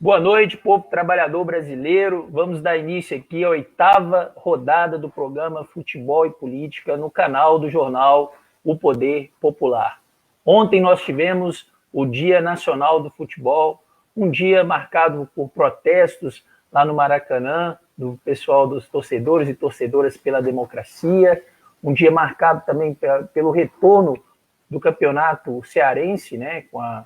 Boa noite, povo trabalhador brasileiro. Vamos dar início aqui à 8ª rodada do programa Futebol e Política no canal do jornal O Poder Popular. Ontem nós tivemos o Dia Nacional do Futebol, um dia marcado por protestos lá no Maracanã, do pessoal dos torcedores e torcedoras pela democracia, um dia marcado também pelo retorno do campeonato cearense, né, com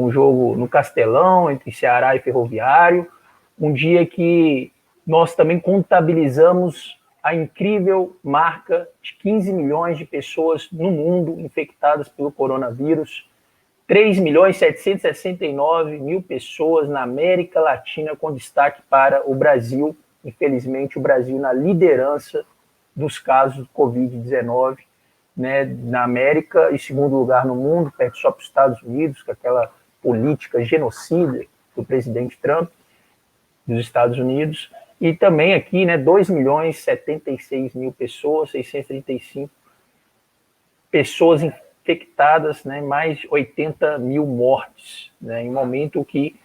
o jogo no Castelão, entre Ceará e Ferroviário, um dia que nós também contabilizamos a incrível marca de 15 milhões de pessoas no mundo infectadas pelo coronavírus, 3.769.000 pessoas na América Latina, com destaque para o Brasil. Infelizmente, o Brasil na liderança dos casos do Covid-19, né, na América, e segundo lugar no mundo, perto só para os Estados Unidos, com aquela política genocida do presidente Trump dos Estados Unidos, e também aqui, né, 2.076.000 pessoas, 635 pessoas infectadas, né, mais de 80 mil mortes, né, em um momento que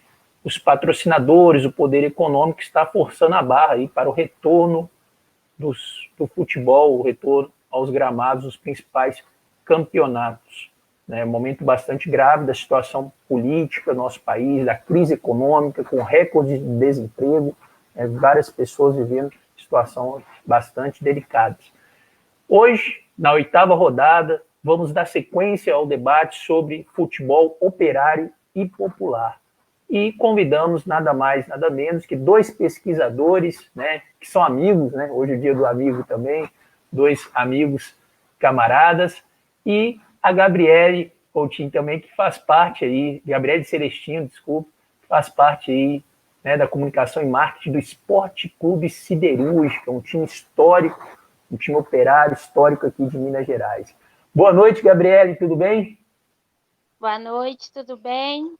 os patrocinadores, o poder econômico está forçando a barra aí para o retorno do futebol, o retorno aos gramados dos principais campeonatos. É um momento bastante grave da situação política do nosso país, da crise econômica, com recorde de desemprego, várias pessoas vivendo situações bastante delicadas. Hoje, na 8ª rodada, vamos dar sequência ao debate sobre futebol operário e popular. E convidamos nada mais, nada menos que dois pesquisadores, né, que são amigos, né, hoje é o dia do amigo também, dois amigos camaradas, e a Gabriele Coutinho também, que faz parte aí, Gabriele Celestino, desculpa, faz parte aí, né, da comunicação e marketing do Esporte Clube Siderúrgica, um time histórico, um time operário histórico aqui de Minas Gerais. Boa noite, Gabriele, tudo bem? Boa noite, tudo bem?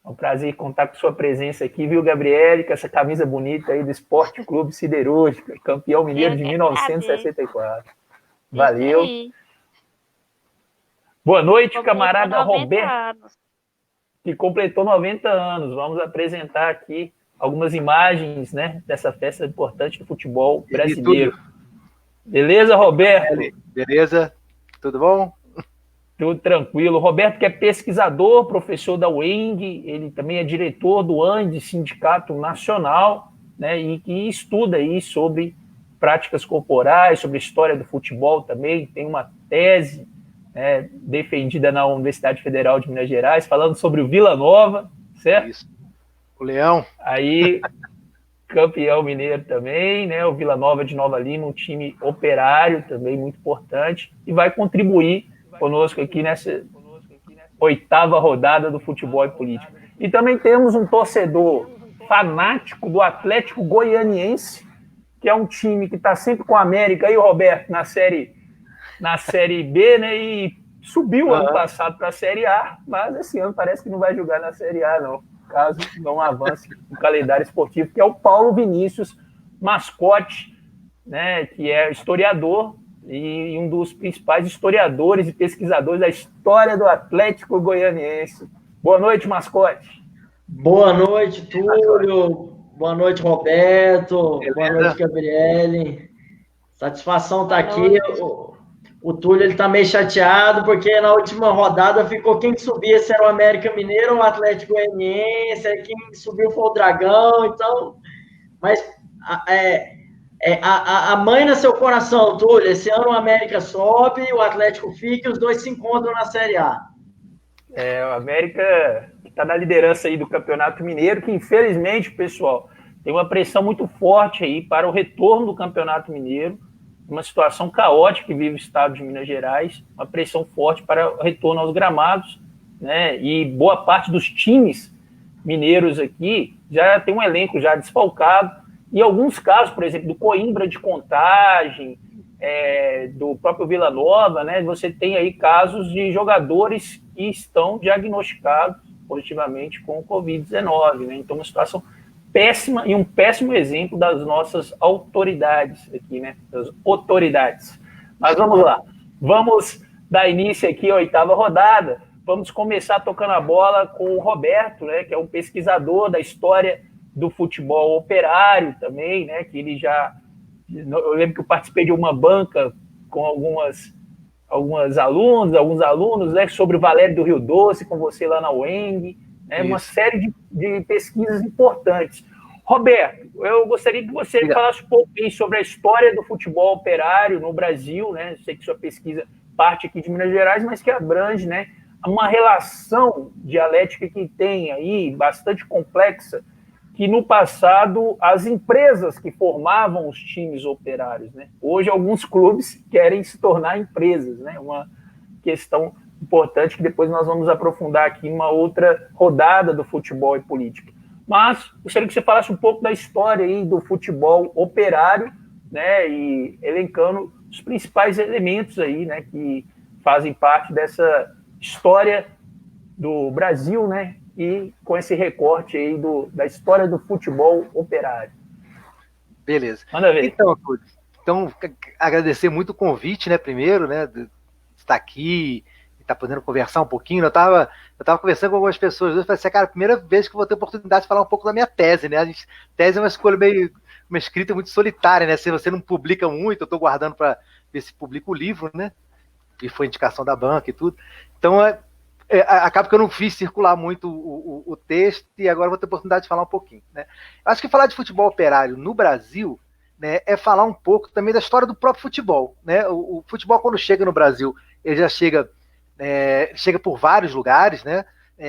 É um prazer contar com sua presença aqui, viu, Gabriele, com essa camisa bonita aí do Esporte Clube Siderúrgica, campeão mineiro de 1964. Valeu. Boa noite, camarada Roberto, que completou 90 anos. Vamos apresentar aqui algumas imagens, né, dessa festa importante do futebol brasileiro. Beleza, Roberto? Beleza, tudo bom? Tudo tranquilo. Roberto, que é pesquisador, professor da UENG, ele também é diretor do ANDE, Sindicato Nacional, né, e que estuda aí sobre práticas corporais, sobre a história do futebol também, tem uma tese defendida na Universidade Federal de Minas Gerais, falando sobre o Vila Nova, certo? Isso. O Leão. Aí, campeão mineiro também, né? O Vila Nova de Nova Lima, um time operário também muito importante, e vai contribuir conosco aqui nessa 8ª rodada do Futebol e Política. E também temos um torcedor fanático do Atlético Goianiense, que é um time que está sempre com a América, aí, Roberto, na Série B, né, e subiu ano passado para a Série A, mas esse ano parece que não vai jogar na Série A, não, caso não avance o calendário esportivo, que é o Paulo Vinícius, mascote, né, que é historiador e um dos principais historiadores e pesquisadores da história do Atlético Goianiense. Boa noite, mascote. Boa noite, Túlio. Boa noite, Roberto. Beleza. Boa noite, Gabriele. Satisfação estar aqui. O Túlio está meio chateado, porque na última rodada ficou quem subia, se era o América Mineiro ou o Atlético Goianiense, quem subiu foi o Dragão, então... Mas a mãe no seu coração, Túlio, esse ano o América sobe, o Atlético fica e os dois se encontram na Série A. O América está na liderança aí do Campeonato Mineiro, que infelizmente, pessoal, tem uma pressão muito forte aí para o retorno do Campeonato Mineiro, uma situação caótica que vive o estado de Minas Gerais, uma pressão forte para o retorno aos gramados, né? E boa parte dos times mineiros aqui já tem um elenco já desfalcado, e alguns casos, por exemplo, do Coimbra de Contagem, do próprio Vila Nova, né? Você tem aí casos de jogadores que estão diagnosticados positivamente com o Covid-19, né? Então, uma situação péssima e um péssimo exemplo das nossas autoridades aqui, né? Das autoridades. Mas vamos lá. Vamos dar início aqui à 8ª rodada. vamos começar tocando a bola com o Roberto, né, que é um pesquisador da história do futebol operário também, né, que ele já... Eu lembro que eu participei de uma banca com alguns alunos, né, sobre o Valério do Rio Doce, com você lá na UENG, né, uma série de pesquisas importantes. Roberto, eu gostaria que você falasse um pouco aí sobre a história do futebol operário no Brasil, né? Sei que sua pesquisa parte aqui de Minas Gerais, mas que abrange, né, uma relação dialética que tem aí, bastante complexa, que no passado as empresas que formavam os times operários, né? Hoje alguns clubes querem se tornar empresas, né? Uma questão importante que depois nós vamos aprofundar aqui em uma outra rodada do futebol e política. Mas gostaria que você falasse um pouco da história aí do futebol operário, né? E elencando os principais elementos aí, né? Que fazem parte dessa história do Brasil, né? E com esse recorte aí da história do futebol operário. Beleza. Manda ver. Então, agradecer muito o convite, né, primeiro, né, de estar aqui, estar podendo conversar um pouquinho. Eu tava conversando com algumas pessoas, eu falei assim, cara, primeira vez que eu vou ter oportunidade de falar um pouco da minha tese, né? Tese é uma escolha uma escrita muito solitária, né? Se você não publica muito, eu estou guardando para ver se publica o livro, né? E foi indicação da banca e tudo. Então, acaba que eu não fiz circular muito o texto e agora vou ter oportunidade de falar um pouquinho, né? Acho que falar de futebol operário no Brasil, né, é falar um pouco também da história do próprio futebol, né? O futebol, quando chega no Brasil, ele já chega por vários lugares, né?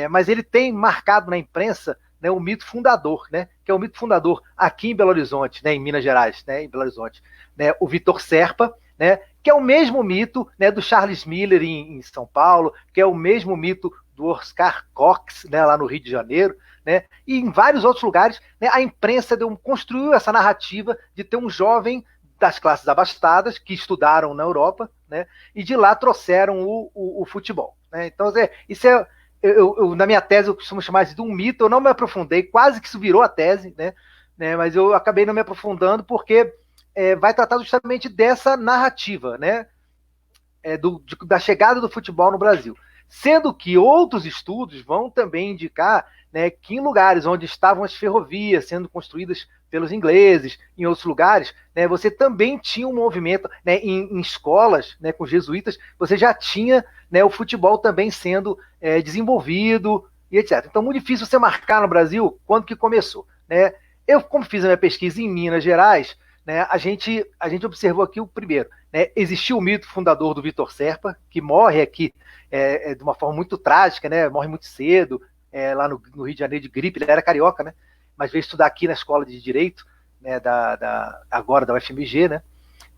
Mas ele tem marcado na imprensa, né, o mito fundador, né? Que é o mito fundador aqui em Belo Horizonte, né, em Minas Gerais, né, em Belo Horizonte, né? O Vitor Serpa, né? Que é o mesmo mito, né, do Charles Miller em São Paulo, que é o mesmo mito do Oscar Cox, né, lá no Rio de Janeiro, né, e em vários outros lugares, né, a imprensa construiu essa narrativa de ter um jovem das classes abastadas que estudaram na Europa, né, e de lá trouxeram o futebol, né. Então, isso na minha tese eu costumo chamar de um mito. Eu não me aprofundei, quase que isso virou a tese, né, mas eu acabei não me aprofundando porque vai tratar justamente dessa narrativa, né, da chegada do futebol no Brasil. Sendo que outros estudos vão também indicar, né, que em lugares onde estavam as ferrovias sendo construídas pelos ingleses, em outros lugares, né, você também tinha um movimento, né, em escolas, né, com jesuítas, você já tinha, né, o futebol também sendo desenvolvido e etc. Então, muito difícil você marcar no Brasil quando que começou, né? Eu, como fiz a minha pesquisa em Minas Gerais, né, a gente observou aqui o primeiro, né, existiu o mito fundador do Vitor Serpa, que morre aqui de uma forma muito trágica, né, morre muito cedo, lá no Rio de Janeiro, de gripe. Ele era carioca, né, mas veio estudar aqui na escola de Direito, né, agora da UFMG, né,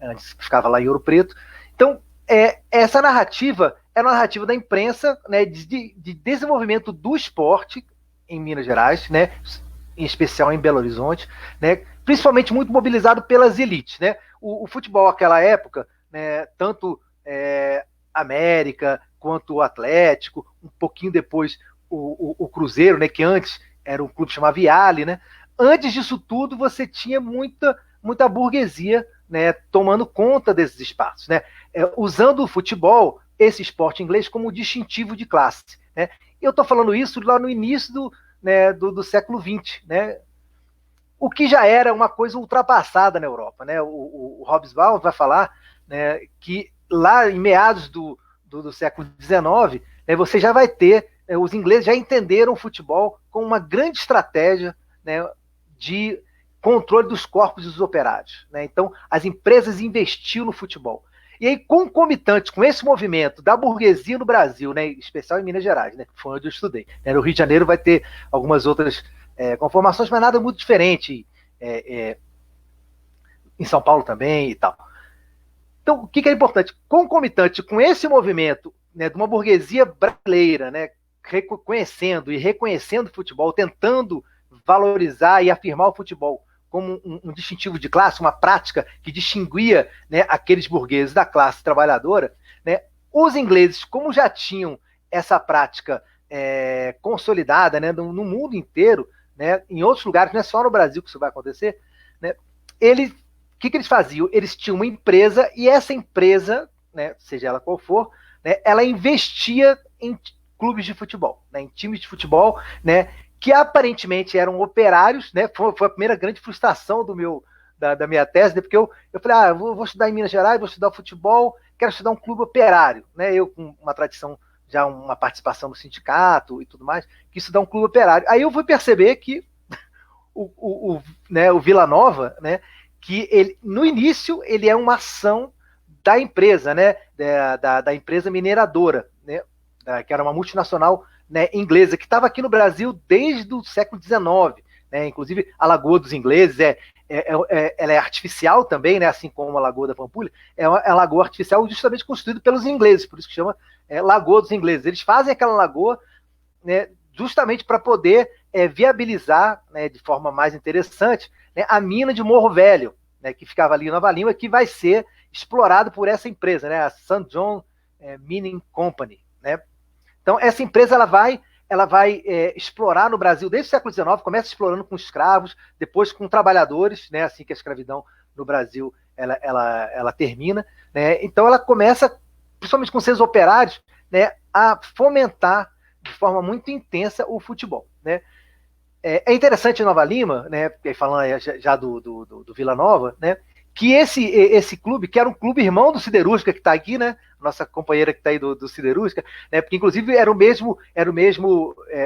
antes ficava lá em Ouro Preto. Então, essa narrativa é uma narrativa da imprensa, né, de desenvolvimento do esporte em Minas Gerais, né, em especial em Belo Horizonte, né, principalmente muito mobilizado pelas elites, né? O futebol naquela época, né, tanto América quanto o Atlético, um pouquinho depois o Cruzeiro, né, que antes era um clube chamado Viale, né? Antes disso tudo, você tinha muita burguesia, né, tomando conta desses espaços, né? Usando o futebol, esse esporte inglês, como distintivo de classe, né? Eu estou falando isso lá no início do século XX, né? O que já era uma coisa ultrapassada na Europa, né? O Hobsbawm vai falar, né, que lá em meados do século XIX, né, você já vai ter, os ingleses já entenderam o futebol como uma grande estratégia, né, de controle dos corpos dos operários, né? Então, as empresas investiam no futebol. E aí, concomitante com esse movimento da burguesia no Brasil, né, em especial em Minas Gerais, né, que foi onde eu estudei, né, no Rio de Janeiro vai ter algumas outras conformações, mas nada muito diferente, em São Paulo também e tal. Então, o que é importante? Concomitante com esse movimento, né, de uma burguesia brasileira, né, reconhecendo e reconhecendo o futebol, tentando valorizar e afirmar o futebol como um distintivo de classe, uma prática que distinguia, né, aqueles burgueses da classe trabalhadora, né, os ingleses, como já tinham essa prática consolidada, né, no mundo inteiro, né, em outros lugares, não é só no Brasil que isso vai acontecer, né, o que eles faziam? Eles tinham uma empresa, e essa empresa, né, seja ela qual for, né, ela investia em clubes de futebol, né, em times de futebol, né, que aparentemente eram operários, né, foi a primeira grande frustração da minha tese, né, porque eu falei, eu vou estudar em Minas Gerais, vou estudar futebol, quero estudar um clube operário, né, eu com uma tradição, já uma participação no sindicato e tudo mais, quis estudar um clube operário. Aí eu fui perceber que o Vila Nova, né, que ele, no início ele é uma ação da empresa, né, da empresa mineradora, né, que era uma multinacional, né, inglesa, que estava aqui no Brasil desde o século XIX, né, inclusive a Lagoa dos Ingleses ela é artificial também, né, assim como a Lagoa da Pampulha, é uma lagoa artificial justamente construída pelos ingleses, por isso que chama Lagoa dos Ingleses. Eles fazem aquela lagoa, né, justamente para poder viabilizar, né, de forma mais interessante, né, a mina de Morro Velho, né, que ficava ali em Nova Lima, que vai ser explorado por essa empresa, né, a St. John Mining Company, né. Então essa empresa ela vai explorar no Brasil desde o século XIX, começa explorando com escravos, depois com trabalhadores, né, assim que a escravidão no Brasil ela termina, né. Então ela começa, principalmente com seus operários, né, a fomentar de forma muito intensa o futebol, né. É interessante em Nova Lima, né, falando já do Vila Nova, né, que esse clube, que era um clube irmão do Siderúrgica, que está aqui, né, nossa companheira que está aí do Siderúrgica, né, porque inclusive era o mesmo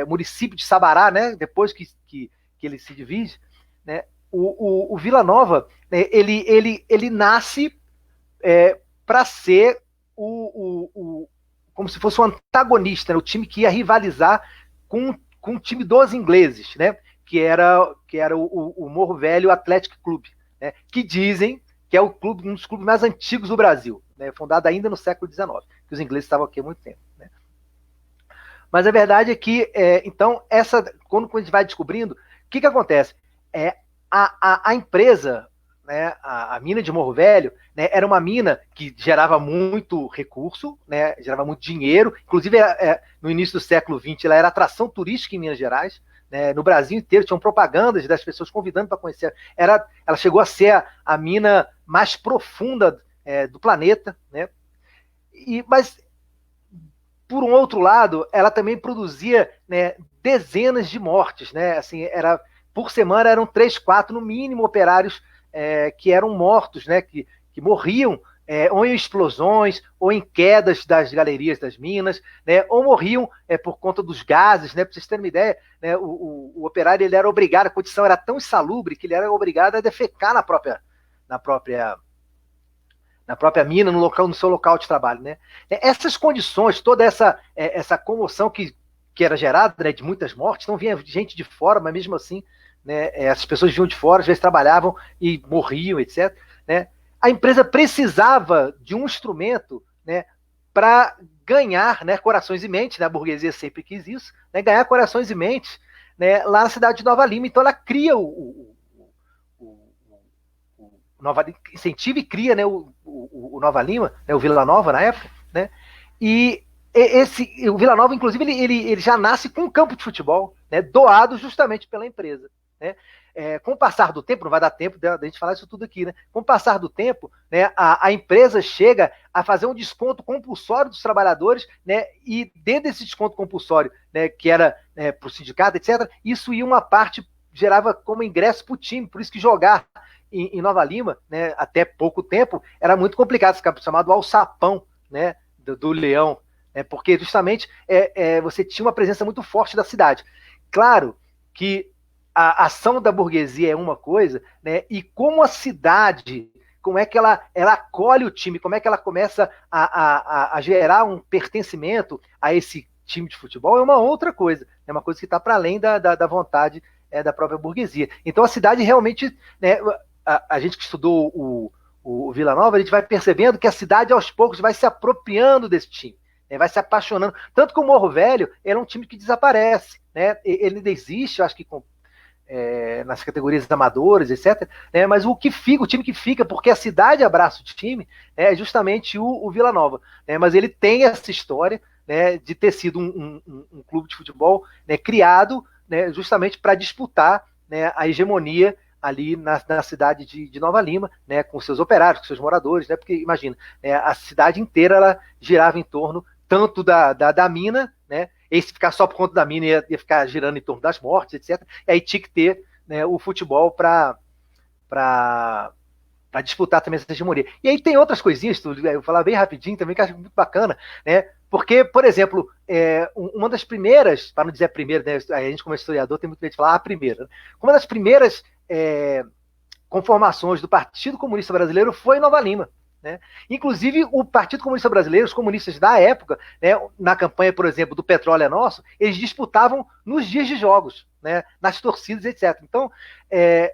município de Sabará, né, depois que ele se divide, né, o Vila Nova, né, ele nasce para ser como se fosse um antagonista, né, o time que ia rivalizar com o time dos ingleses, né, que era o Morro Velho Athletic Club, né, que dizem que é um dos clubes mais antigos do Brasil, né, fundado ainda no século XIX, que os ingleses estavam aqui há muito tempo, né. Mas a verdade é que, então, quando a gente vai descobrindo, o que acontece? A empresa, né, a mina de Morro Velho, né, era uma mina que gerava muito recurso, né, gerava muito dinheiro, inclusive no início do século XX ela era atração turística em Minas Gerais, né, no Brasil inteiro tinham propagandas das pessoas convidando para conhecer. Ela chegou a ser a mina mais profunda do planeta, né, mas por um outro lado ela também produzia, né, dezenas de mortes, né, assim, por semana eram 3, 4 no mínimo operários que eram mortos, né, que morriam ou em explosões, ou em quedas das galerias das minas, né, ou morriam por conta dos gases, né, para vocês terem uma ideia, né, o operário ele era obrigado, a condição era tão insalubre que ele era obrigado a defecar na própria mina, no seu local de trabalho, né. Essas condições, toda essa comoção que era gerada, né, de muitas mortes, não vinha gente de fora, mas mesmo assim, né, as pessoas vinham de fora, às vezes trabalhavam e morriam, etc., né. A empresa precisava de um instrumento, né, para ganhar, né, corações e mentes, né, a burguesia sempre quis isso, né, ganhar corações e mentes, né, lá na cidade de Nova Lima. Então ela cria Nova Lima, incentiva e cria, né, o Nova Lima, né, o Vila Nova na época, né, e o Vila Nova, inclusive, ele já nasce com um campo de futebol, né, doado justamente pela empresa, né. Com o passar do tempo, não vai dar tempo da gente falar isso tudo aqui, né? Com o passar do tempo, né, a empresa chega a fazer um desconto compulsório dos trabalhadores, né, e dentro desse desconto compulsório, né, que era para o sindicato, etc., isso ia uma parte, gerava como ingresso para o time, por isso que jogar em Nova Lima, né, até pouco tempo, era muito complicado, ficava chamado alçapão, né, do Leão, né, porque justamente você tinha uma presença muito forte da cidade. Claro que a ação da burguesia é uma coisa, né, e como a cidade, como é que ela acolhe o time, como é que ela começa a gerar um pertencimento a esse time de futebol, é uma outra coisa, é uma coisa que está para além da vontade da própria burguesia. Então a cidade realmente, né, a gente que estudou o Vila Nova, a gente vai percebendo que a cidade aos poucos vai se apropriando desse time, né, vai se apaixonando, tanto que o Morro Velho era um time que desaparece, né, ele ainda existe, eu acho que nas categorias amadoras, etc., né, mas o time que fica, porque a cidade abraça o time, é justamente o Vila Nova, né, mas ele tem essa história, né, de ter sido um clube de futebol, né, criado, né, justamente para disputar, né, a hegemonia ali na cidade de Nova Lima, né, com seus operários, com seus moradores, né, porque imagina, a cidade inteira ela girava em torno tanto da mina, né, esse ficar só por conta da mina ia ficar girando em torno das mortes, etc. E aí tinha que ter, né, o futebol para disputar também essa hegemonia. E aí tem outras coisinhas, eu vou falar bem rapidinho também, que eu acho muito bacana, né? Porque, por exemplo, uma das primeiras, para não dizer a primeira, né, a gente como historiador tem muito medo de falar a primeira, né? Uma das primeiras conformações do Partido Comunista Brasileiro foi em Nova Lima. Né? Inclusive, o Partido Comunista Brasileiro, os comunistas da época, né, na campanha, por exemplo, do Petróleo é Nosso, eles disputavam nos dias de jogos, né, nas torcidas, etc. Então,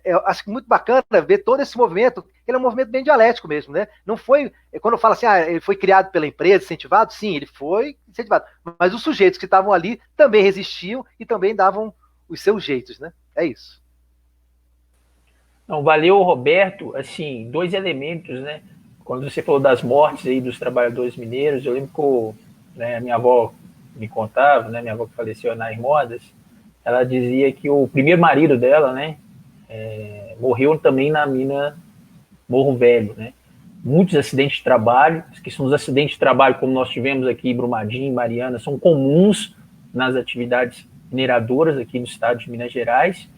eu acho muito bacana ver todo esse movimento, ele é um movimento bem dialético mesmo. Né? Não foi, quando eu falo assim, ele foi criado pela empresa, incentivado, sim, ele foi incentivado, mas os sujeitos que estavam ali também resistiam e também davam os seus jeitos. Né? É isso. Não, valeu, Roberto. Assim, dois elementos, né? Quando você falou das mortes aí dos trabalhadores mineiros, eu lembro que a minha avó me contava, né, minha avó que faleceu na Irmodas, ela dizia que o primeiro marido dela, né, morreu também na mina Morro Velho, né? Muitos acidentes de trabalho, que são os acidentes de trabalho como nós tivemos aqui em Brumadinho, Mariana, são comuns nas atividades mineradoras aqui no estado de Minas Gerais.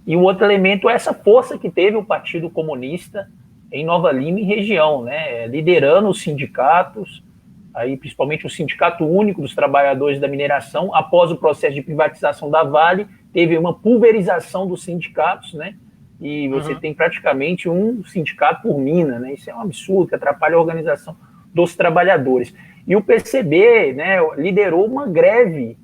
E o outro elemento é essa força que teve o Partido Comunista em Nova Lima e região, né, liderando os sindicatos, aí principalmente o Sindicato Único dos Trabalhadores da Mineração. Após o processo de privatização da Vale, teve uma pulverização dos sindicatos, né, e você tem praticamente um sindicato por mina, né, isso é um absurdo, que atrapalha a organização dos trabalhadores. E o PCB, né, liderou uma greve,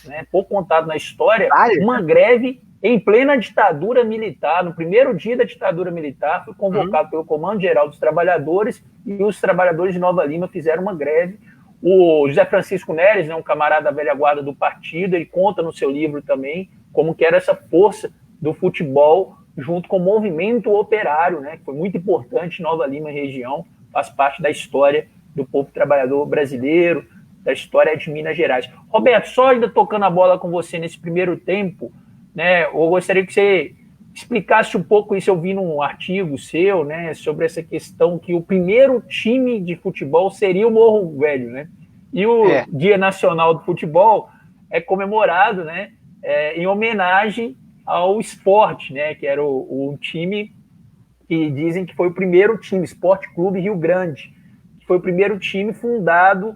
né, pouco contado na história, uma greve em plena ditadura militar, no primeiro dia da ditadura militar, foi convocado pelo Comando Geral dos Trabalhadores, e os trabalhadores de Nova Lima fizeram uma greve. O José Francisco Neres, né, um camarada da velha guarda do partido, ele conta no seu livro também como que era essa força do futebol junto com o movimento operário, né, que foi muito importante em Nova Lima e região, faz parte da história do povo trabalhador brasileiro, da história de Minas Gerais. Roberto, só ainda tocando a bola com você nesse primeiro tempo, né, eu gostaria que você explicasse um pouco isso. Eu vi num artigo seu, né, sobre essa questão que o primeiro time de futebol seria o Morro Velho, né? E o Dia Nacional do Futebol é comemorado, né, em homenagem ao esporte, né, que era o time que dizem que foi o primeiro time, Esporte Clube Rio Grande, que foi o primeiro time fundado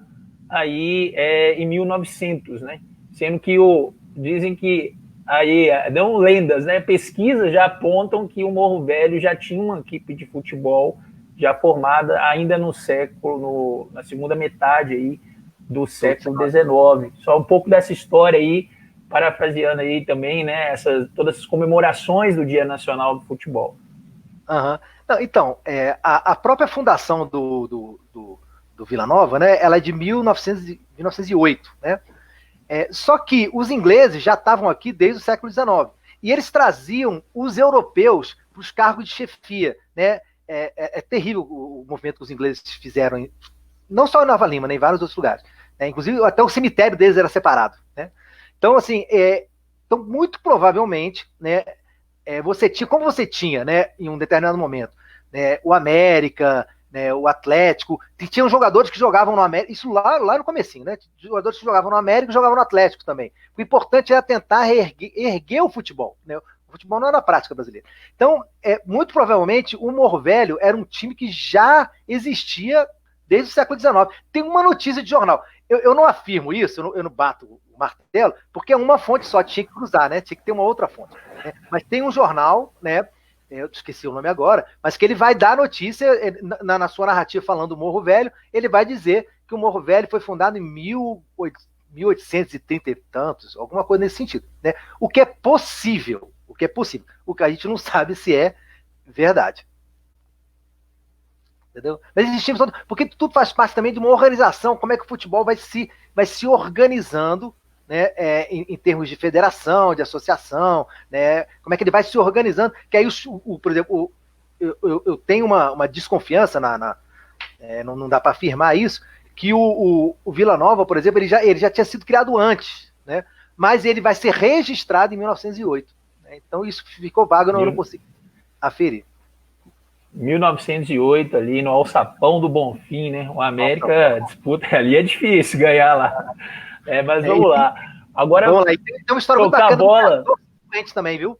aí em 1900, né? Sendo que dizem que aí, não lendas, né? Pesquisas já apontam que o Morro Velho já tinha uma equipe de futebol já formada ainda no século, na segunda metade aí do século XIX. Só um pouco dessa história aí, parafraseando aí também, né? Todas essas comemorações do Dia Nacional do Futebol. Não, então, a própria fundação do Vila Nova, né? Ela é de 1908, né? Só que os ingleses já estavam aqui desde o século XIX. E eles traziam os europeus para os cargos de chefia. Né? É terrível o movimento que os ingleses fizeram, não só em Nova Lima, né, em vários outros lugares. Né? Inclusive, até o cemitério deles era separado. Né? Então, assim, então, muito provavelmente, né, como você tinha, né, em um determinado momento, né, o América, né, o Atlético, tinham jogadores que jogavam no América, isso lá no comecinho, né? Jogadores que jogavam no América e jogavam no Atlético também. O importante era tentar erguer o futebol, né? O futebol não era a prática brasileira. Então, muito provavelmente, o Morro Velho era um time que já existia desde o século XIX. Tem uma notícia de jornal. Eu não afirmo isso, eu não bato o martelo, porque uma fonte só tinha que cruzar, né? Tinha que ter uma outra fonte. Né? Mas tem um jornal, né? Eu esqueci o nome agora, mas que ele vai dar notícia, na sua narrativa falando do Morro Velho, ele vai dizer que o Morro Velho foi fundado em 1830 e tantos, alguma coisa nesse sentido. Né? O que é possível, o que a gente não sabe se é verdade. Entendeu? Mas existimos todo, porque tudo faz parte também de uma organização, como é que o futebol vai se organizando, né, em termos de federação, de associação, né, como é que ele vai se organizando, que aí, por exemplo, eu tenho uma desconfiança, não dá para afirmar isso, que o Vila Nova, por exemplo, ele já tinha sido criado antes, né, mas ele vai ser registrado em 1908. Né, então isso ficou vago, eu não consigo aferir. 1908, ali no Alçapão do Bonfim, né, o América disputa ali, é difícil ganhar lá. Mas vamos lá. Agora, vamos lá. E tem uma história muito tocar a bacana bola. Do também, viu?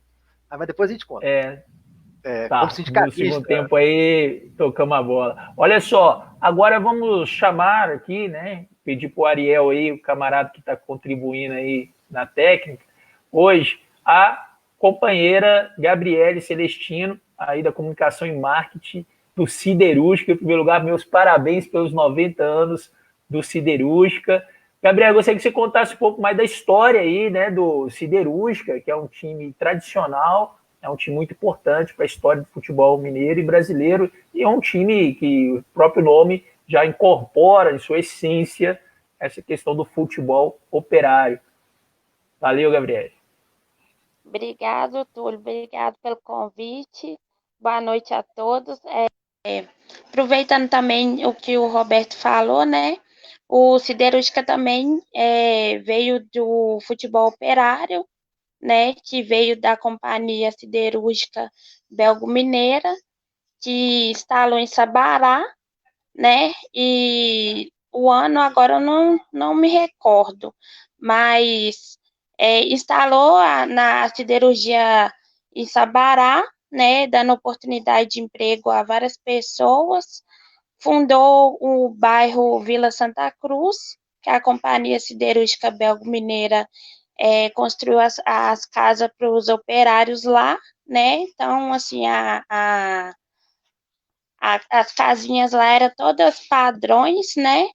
Mas depois a gente conta. Tá, como sindicalista. no segundo tempo aí, tocamos a bola. Olha só, agora vamos chamar aqui, né? Pedir para o Ariel aí, o camarada que está contribuindo aí na técnica, hoje, a companheira Gabriele Celestino, aí da comunicação e marketing do Siderúrgica. Em primeiro lugar, meus parabéns pelos 90 anos do Siderúrgica. Gabriel, eu gostaria que você contasse um pouco mais da história aí, né, do Siderúrgica, que é um time tradicional, é um time muito importante para a história do futebol mineiro e brasileiro, e é um time que o próprio nome já incorpora em sua essência essa questão do futebol operário. Valeu, Gabriel. Obrigado, Túlio. Obrigado pelo convite. Boa noite a todos. Aproveitando também o que o Roberto falou, né? O Siderúrgica também veio do futebol operário, né? Que veio da Companhia Siderúrgica Belgo-Mineira, que instalou em Sabará, né? E o ano agora eu não me recordo, mas instalou na siderurgia em Sabará, né? Dando oportunidade de emprego a várias pessoas. Fundou o bairro Vila Santa Cruz, que a Companhia Siderúrgica Belgo-Mineira construiu as casas para os operários lá, né? Então, assim, as casinhas lá eram todas padrões, né?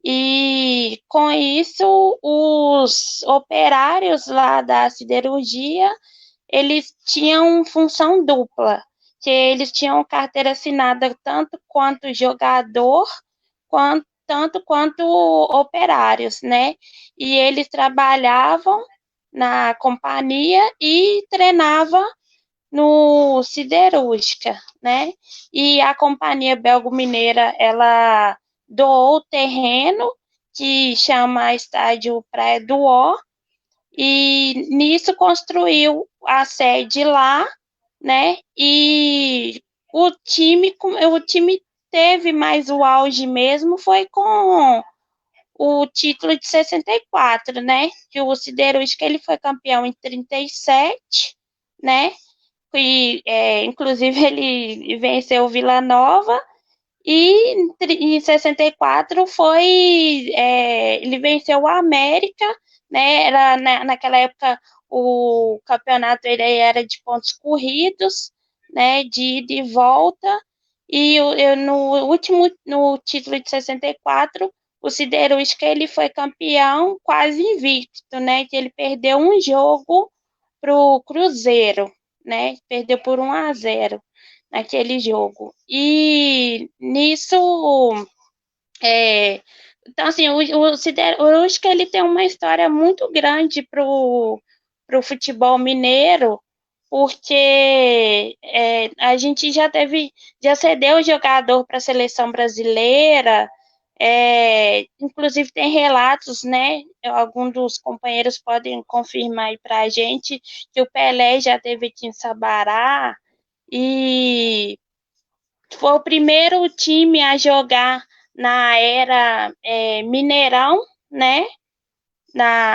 E com isso, os operários lá da siderurgia, eles tinham função dupla, que eles tinham carteira assinada tanto quanto jogador, tanto quanto operários, né? E eles trabalhavam na companhia e treinavam no Siderúrgica, né? E a Companhia Belgo-Mineira, ela doou o terreno, que chama Estádio Praia do Ó, e nisso construiu a sede lá, né? E o time teve mais o auge mesmo, foi com o título de 64, né? Que o Siderúrgica ele foi campeão em 37, né? E, inclusive, ele venceu o Vila Nova e em 64 ele venceu o América, né? Era, naquela época o campeonato ele era de pontos corridos, né? De ida e volta. E no título de 64, o Siderúrgica ele foi campeão quase invicto, né? Que ele perdeu um jogo para o Cruzeiro, né? Perdeu por 1-0 naquele jogo. E nisso, então assim, o Siderúrgica ele tem uma história muito grande pro futebol mineiro, porque a gente já cedeu o jogador para a seleção brasileira. Inclusive tem relatos, né? Alguns dos companheiros podem confirmar aí para a gente que o Pelé já teve aqui em Sabará e foi o primeiro time a jogar na era Mineirão, né?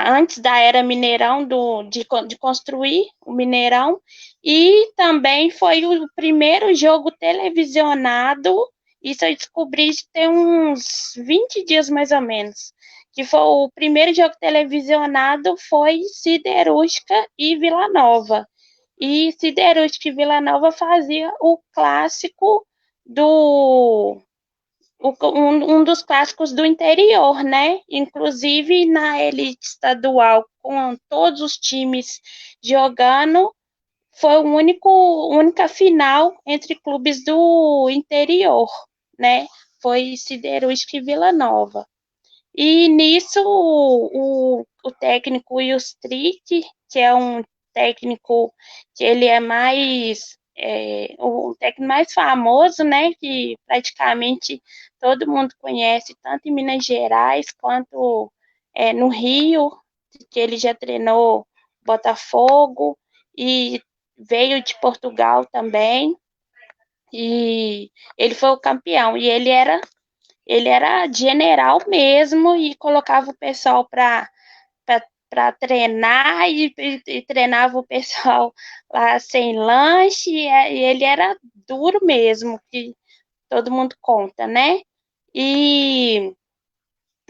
Antes da era Mineirão, de construir o Mineirão, e também foi o primeiro jogo televisionado. Isso eu descobri tem uns 20 dias mais ou menos, que foi o primeiro jogo televisionado, foi Siderúrgica e Vila Nova. E Siderúrgica e Vila Nova fazia o clássico um dos clássicos do interior, né? Inclusive na elite estadual, com todos os times jogando, foi única final entre clubes do interior, né? Foi Siderúrgica e Vila Nova. E nisso o técnico Ilstrick, que é um técnico que ele é o técnico mais famoso, né, que praticamente todo mundo conhece, tanto em Minas Gerais quanto no Rio, que ele já treinou Botafogo e veio de Portugal também, e ele foi o campeão, e ele era general mesmo e colocava o pessoal para treinar e treinava o pessoal lá sem lanche, e ele era duro mesmo, que todo mundo conta, né? E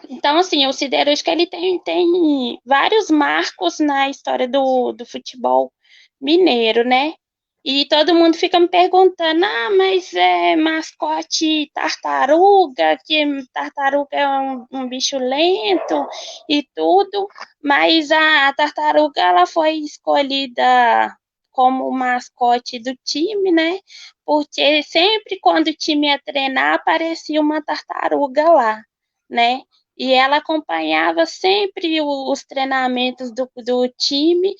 então, assim, o Siderúrgica ele tem vários marcos na história do futebol mineiro, né? E todo mundo fica me perguntando, mas é mascote tartaruga, que tartaruga é um bicho lento e tudo, mas a tartaruga ela foi escolhida como mascote do time, né? Porque sempre quando o time ia treinar, aparecia uma tartaruga lá, né? E ela acompanhava sempre os treinamentos do time,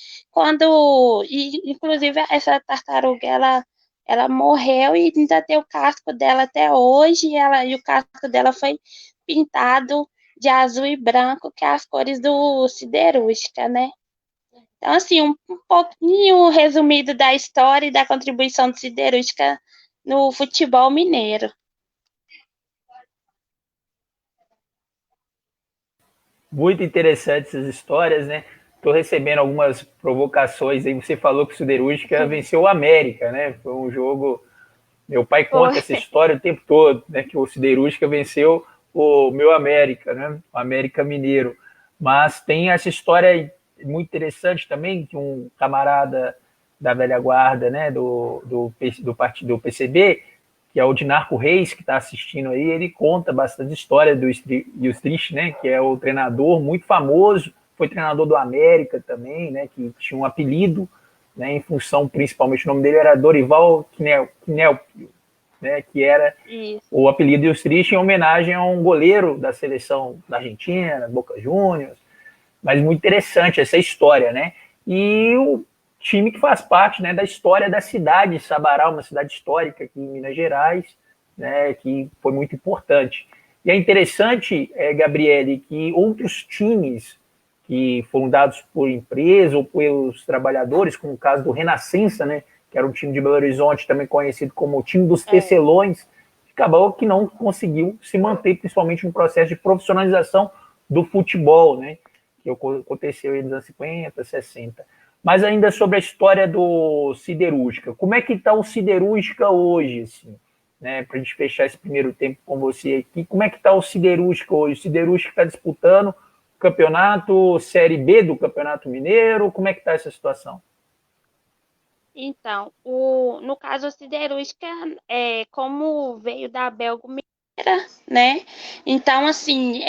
inclusive essa tartaruga, ela morreu e ainda tem o casco dela até hoje, e o casco dela foi pintado de azul e branco, que é as cores do Siderúrgica, né? Então, assim, um pouquinho resumido da história e da contribuição do Siderúrgica no futebol mineiro. Muito interessantes essas histórias, né? Estou recebendo algumas provocações aí. Você falou que o Siderúrgica venceu o América, né? Foi um jogo. Meu pai conta essa história o tempo todo, né? Que o Siderúrgica venceu o meu América, né? O América Mineiro. Mas tem essa história muito interessante também, que um camarada da velha guarda, né? Do partido do PCB, que é o Dinarco Reis, que está assistindo aí, ele conta bastante história do Ilstrich, né, que é o treinador muito famoso, foi treinador do América também, né, que tinha um apelido, né, em função, principalmente, o nome dele era Dorival Knelpio, né, que era Isso. o apelido Ilstrich em homenagem a um goleiro da seleção da Argentina, Boca Juniors, mas muito interessante essa história, né, e o time que faz parte, né, da história da cidade de Sabará, uma cidade histórica aqui em Minas Gerais, né, que foi muito importante. E é interessante, Gabriele, que outros times que foram dados por empresa ou pelos trabalhadores, como o caso do Renascença, né, que era um time de Belo Horizonte, também conhecido como o time dos Tecelões, acabou que não conseguiu se manter, principalmente no processo de profissionalização do futebol, né, que aconteceu nos anos 50, 60. Mas ainda sobre a história do Siderúrgica, como é que está o Siderúrgica hoje, assim, né? Para a gente fechar esse primeiro tempo com você aqui, como é que está o Siderúrgica hoje? O Siderúrgica está disputando o campeonato Série B do Campeonato Mineiro, como é que está essa situação? Então, no caso, a Siderúrgica, como veio da Belgo Mineira, né? Então, assim,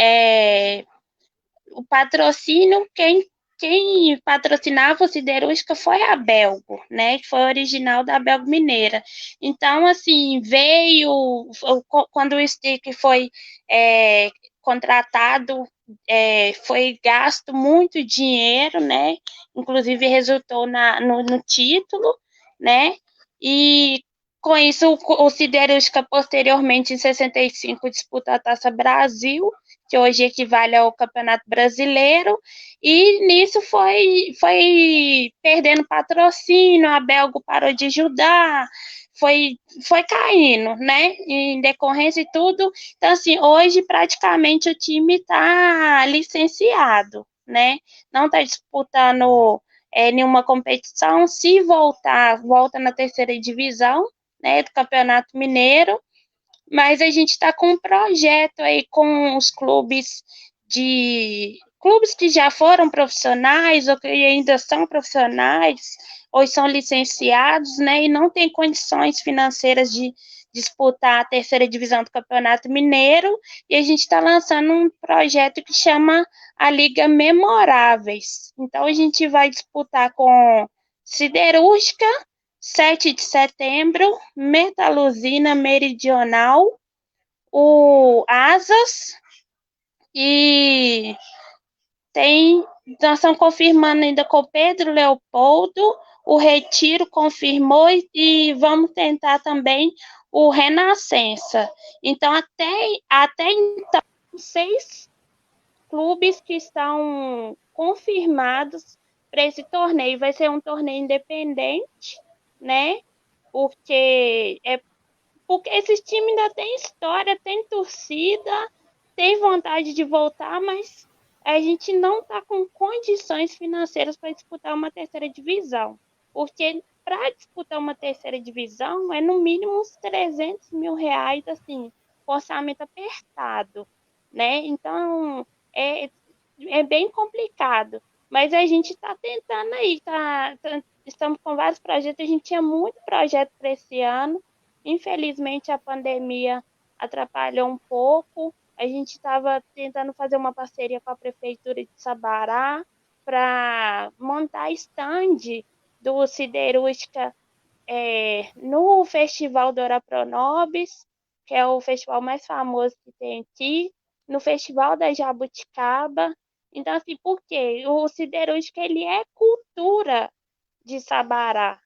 o patrocínio, quem patrocinava o Siderúrgica foi a Belgo, né? Que foi original da Belgo Mineira. Então, assim, quando o Stick foi contratado, foi gasto muito dinheiro, né? Inclusive resultou no título, né? E com isso, o Siderúrgica, posteriormente, em 65, disputa a Taça Brasil, que hoje equivale ao Campeonato Brasileiro, e nisso foi perdendo patrocínio, a Belgo parou de ajudar, foi caindo, né? Em decorrência e tudo. Então, assim, hoje praticamente o time está licenciado, né? Não está disputando nenhuma competição. Se volta na terceira divisão, né, do Campeonato Mineiro, mas a gente está com um projeto aí com os clubes que já foram profissionais ou que ainda são profissionais ou são licenciados, né, e não têm condições financeiras de disputar a terceira divisão do Campeonato Mineiro, e a gente está lançando um projeto que chama a Liga Memoráveis. Então a gente vai disputar com Siderúrgica, 7 de setembro, Metaluzina Meridional, o Asas e nós estamos confirmando ainda com o Pedro Leopoldo, o Retiro confirmou e vamos tentar também o Renascença. Então, até então, 6 clubes que estão confirmados para esse torneio. Vai ser um torneio independente, né? Porque porque esses times ainda têm história, tem torcida, tem vontade de voltar, mas a gente não está com condições financeiras para disputar uma terceira divisão. Porque para disputar uma terceira divisão é no mínimo uns 300 mil reais, assim, orçamento apertado, né? Então, é bem complicado. Mas a gente está tentando aí, estamos com vários projetos, a gente tinha muito projeto para esse ano. Infelizmente, a pandemia atrapalhou um pouco. A gente estava tentando fazer uma parceria com a Prefeitura de Sabará para montar stand do Siderúrgica no Festival Dora Pronobis, que é o festival mais famoso que tem aqui, no Festival da Jabuticaba. Então, assim, por quê? O Siderúrgica, ele é cultura de Sabará,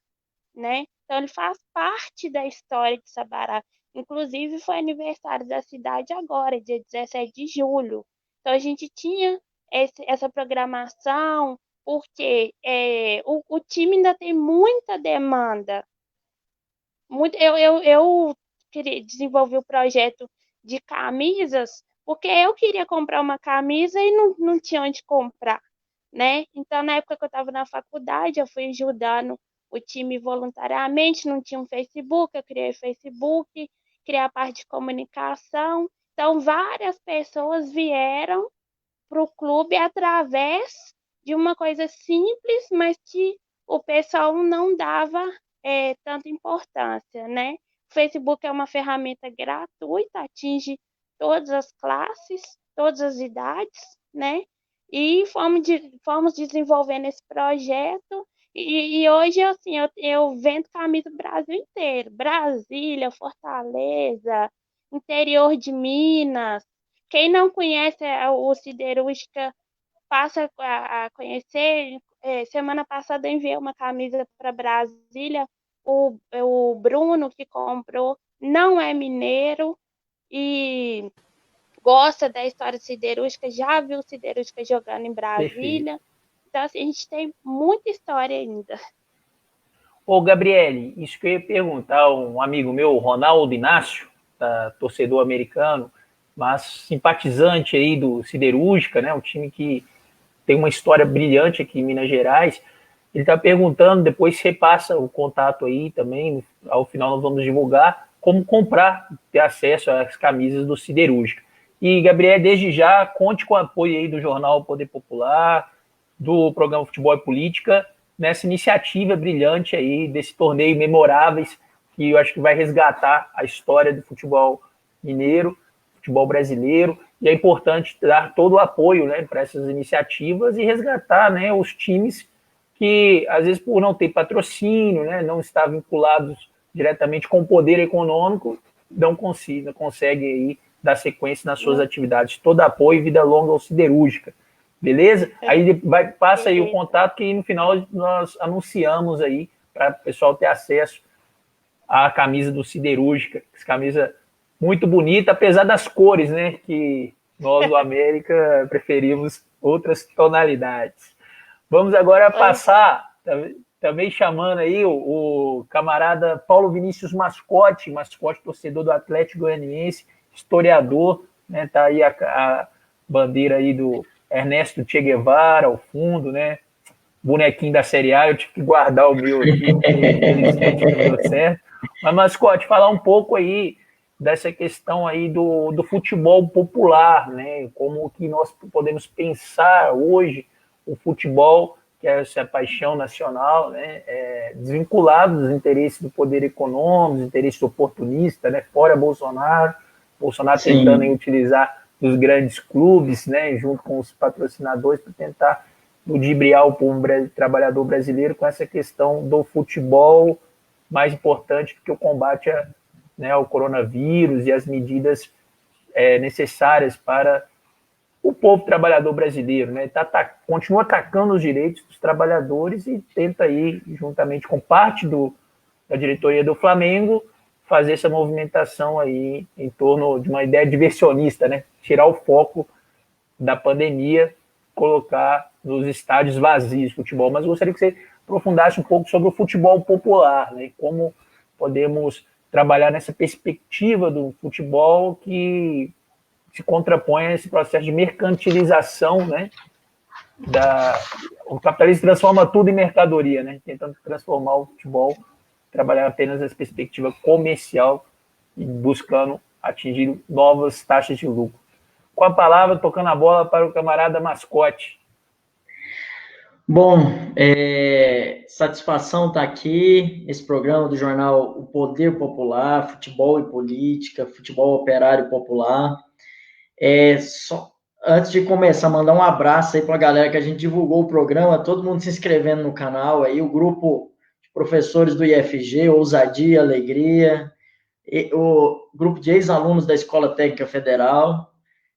né? Então, ele faz parte da história de Sabará. Inclusive, foi aniversário da cidade agora, dia 17 de julho. Então, a gente tinha essa programação, porque o time ainda tem muita demanda. Eu queria desenvolver o projeto de camisas, porque eu queria comprar uma camisa e não tinha onde comprar, né? Então, na época que eu estava na faculdade, eu fui ajudando o time voluntariamente, não tinha um Facebook, eu criei Facebook, criei a parte de comunicação. Então, várias pessoas vieram para o clube através de uma coisa simples, mas que o pessoal não dava tanta importância, né? O Facebook é uma ferramenta gratuita, atinge todas as classes, todas as idades, né? E fomos desenvolvendo esse projeto e hoje, assim, eu vendo camisa do Brasil inteiro. Brasília, Fortaleza, interior de Minas. Quem não conhece o Siderúrgica, passa a conhecer. Semana passada eu enviei uma camisa para Brasília. O Bruno, que comprou, não é mineiro e gosta da história siderúrgica, já viu siderúrgica jogando em Brasília. Perfeito. Então, assim, a gente tem muita história ainda. Ô, Gabriele, isso que eu ia perguntar, um amigo meu, Ronaldo Inácio, torcedor americano, mas simpatizante aí do Siderúrgica, né, um time que tem uma história brilhante aqui em Minas Gerais. Ele está perguntando, depois repassa o contato aí também, ao final nós vamos divulgar como comprar, ter acesso às camisas do Siderúrgica. E, Gabriel, desde já, conte com o apoio aí do Jornal Poder Popular, do programa Futebol e Política, nessa iniciativa brilhante aí, desse torneio memoráveis, que eu acho que vai resgatar a história do futebol mineiro, futebol brasileiro, e é importante dar todo o apoio, né, para essas iniciativas e resgatar, né, os times que, às vezes, por não ter patrocínio, né, não estar vinculados diretamente com o poder econômico, não conseguem aí dar sequência nas suas atividades. Todo apoio e vida longa ao Siderúrgica. Beleza? Aí passa aí o contato que no final nós anunciamos aí para o pessoal ter acesso à camisa do Siderúrgica. Essa camisa muito bonita, apesar das cores, né? Que nós do América preferimos outras tonalidades. Vamos agora passar, também chamando aí o camarada Paulo Vinícius Mascote torcedor do Atlético Goianiense, historiador, né? Tá aí a bandeira aí do Ernesto Che Guevara ao fundo, né? Bonequinho da Série A, eu tive que guardar o meu aqui, porque infelizmente não deu certo. Mas, Mascote, falar um pouco aí dessa questão aí do futebol popular, né? Como que nós podemos pensar hoje o futebol, que é essa paixão nacional, né? Desvinculado dos interesses do poder econômico, dos interesses oportunistas, né? Fora Bolsonaro Sim. tentando aí utilizar os grandes clubes, né? Junto com os patrocinadores para tentar ludibriar o povo trabalhador brasileiro com essa questão do futebol mais importante do que o combate ao coronavírus e as medidas necessárias para o povo trabalhador brasileiro, né? Continua atacando os direitos dos trabalhadores e tenta aí, juntamente com parte da diretoria do Flamengo, fazer essa movimentação aí em torno de uma ideia diversionista, né? Tirar o foco da pandemia, colocar nos estádios vazios de futebol. Mas eu gostaria que você aprofundasse um pouco sobre o futebol popular, né? Como podemos trabalhar nessa perspectiva do futebol que se contrapõe a esse processo de mercantilização, né? O capitalismo transforma tudo em mercadoria, né? Tentando transformar o futebol, trabalhar apenas essa perspectiva comercial e buscando atingir novas taxas de lucro. Com a palavra, tocando a bola para o camarada Mascote. Bom, satisfação estar aqui nesse programa do jornal O Poder Popular, Futebol e Política, Futebol Operário Popular. Antes de começar, mandar um abraço aí para a galera que a gente divulgou o programa, todo mundo se inscrevendo no canal aí, o grupo de professores do IFG, Ousadia, Alegria, o grupo de ex-alunos da Escola Técnica Federal.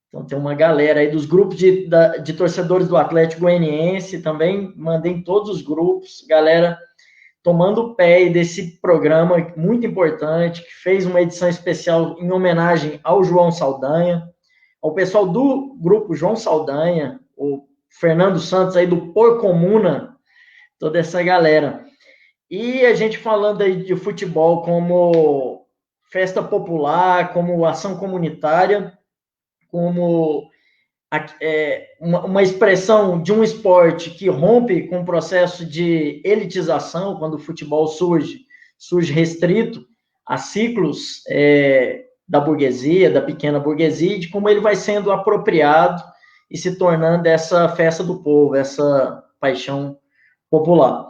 Então, tem uma galera aí dos grupos de torcedores do Atlético Goianiense, também mandei em todos os grupos, galera tomando o pé desse programa muito importante, que fez uma edição especial em homenagem ao João Saldanha, ao pessoal do grupo João Saldanha, o Fernando Santos aí do Por Comuna, toda essa galera. E a gente falando aí de futebol como festa popular, como ação comunitária, como uma expressão de um esporte que rompe com o processo de elitização, quando o futebol surge restrito a ciclos da burguesia, da pequena burguesia, de como ele vai sendo apropriado e se tornando essa festa do povo, essa paixão popular.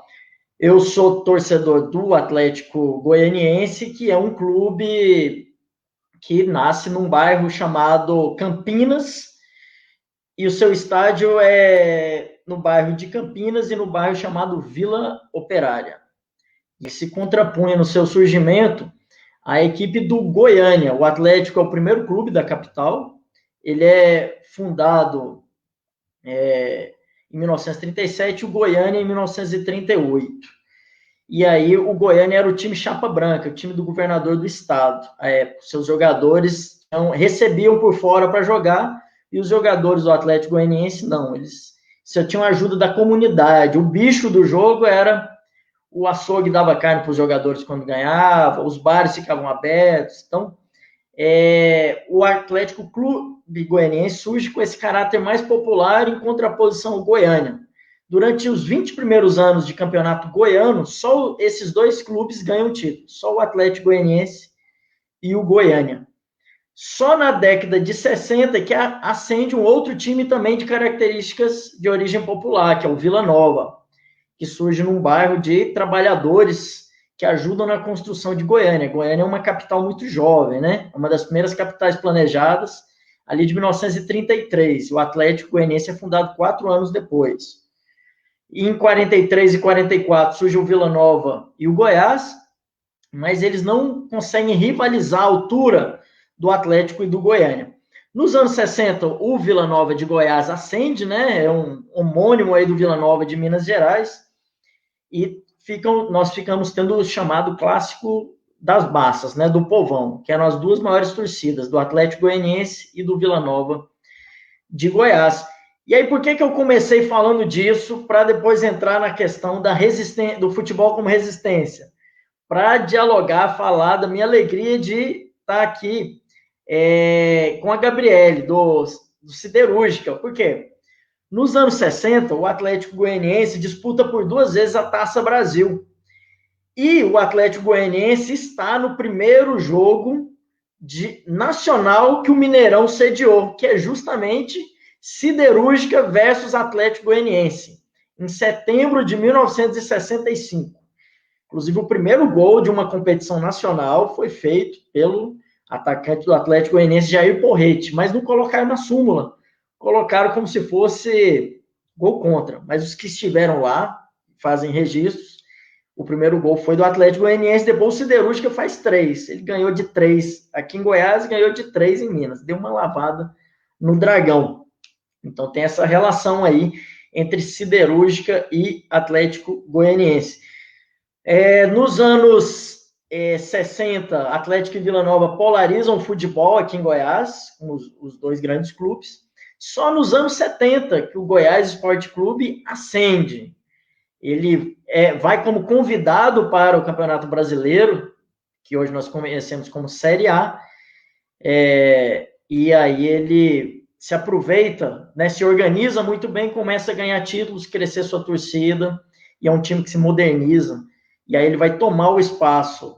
Eu sou torcedor do Atlético Goianiense, que é um clube que nasce num bairro chamado Campinas, e o seu estádio é no bairro de Campinas e no bairro chamado Vila Operária. E se contrapunha no seu surgimento a equipe do Goiânia. O Atlético é o primeiro clube da capital, ele é fundado em 1937, o Goiânia em 1938. E aí o Goiânia era o time chapa branca, o time do governador do estado. Seus jogadores recebiam por fora para jogar, e os jogadores do Atlético Goianiense não, eles só tinham ajuda da comunidade. O bicho do jogo era o açougue, dava carne para os jogadores quando ganhava, os bares ficavam abertos. Então, o Atlético Clube Goianiense surge com esse caráter mais popular em contraposição ao Goiânia. Durante os 20 primeiros anos de campeonato goiano, só esses dois clubes ganham título, só o Atlético Goianiense e o Goiânia. Só na década de 60 que acende um outro time também de características de origem popular, que é o Vila Nova, que surge num bairro de trabalhadores que ajudam na construção de Goiânia. Goiânia é uma capital muito jovem, né? É uma das primeiras capitais planejadas, ali de 1933. O Atlético Goianiense é fundado 4 anos depois. E em 43 e 44 surge o Vila Nova e o Goiás, mas eles não conseguem rivalizar a altura do Atlético e do Goiânia. Nos anos 60, o Vila Nova de Goiás ascende, né? É um homônimo aí do Vila Nova de Minas Gerais, e nós ficamos tendo o chamado clássico das massas, né? Do povão, que eram as duas maiores torcidas, do Atlético Goianiense e do Vila Nova de Goiás. E aí, por que eu comecei falando disso, para depois entrar na questão da resistência, do futebol como resistência? Para dialogar, falar da minha alegria de estar aqui com a Gabriele, do Siderúrgica. Por quê? Nos anos 60, o Atlético Goianiense disputa por 2 vezes a Taça Brasil. E o Atlético Goianiense está no primeiro jogo nacional que o Mineirão sediou, que é justamente Siderúrgica versus Atlético Goianiense, em setembro de 1965. Inclusive, o primeiro gol de uma competição nacional foi feito pelo atacante do Atlético Goianiense, Jair Porrete, mas não colocaram na súmula, colocaram como se fosse gol contra. Mas os que estiveram lá fazem registros. O primeiro gol foi do Atlético Goianiense, depois o Siderúrgica faz 3. Ele ganhou de 3 aqui em Goiás e ganhou de 3 em Minas. Deu uma lavada no Dragão. Então tem essa relação aí entre Siderúrgica e Atlético Goianiense. Nos anos 60, Atlético e Vila Nova polarizam o futebol aqui em Goiás, com os dois grandes clubes. Só nos anos 70 que o Goiás Esporte Clube ascende. Ele vai como convidado para o Campeonato Brasileiro que hoje nós conhecemos como Série A, e aí ele se aproveita, né, se organiza muito bem, começa a ganhar títulos, crescer sua torcida, e é um time que se moderniza, e aí ele vai tomar o espaço,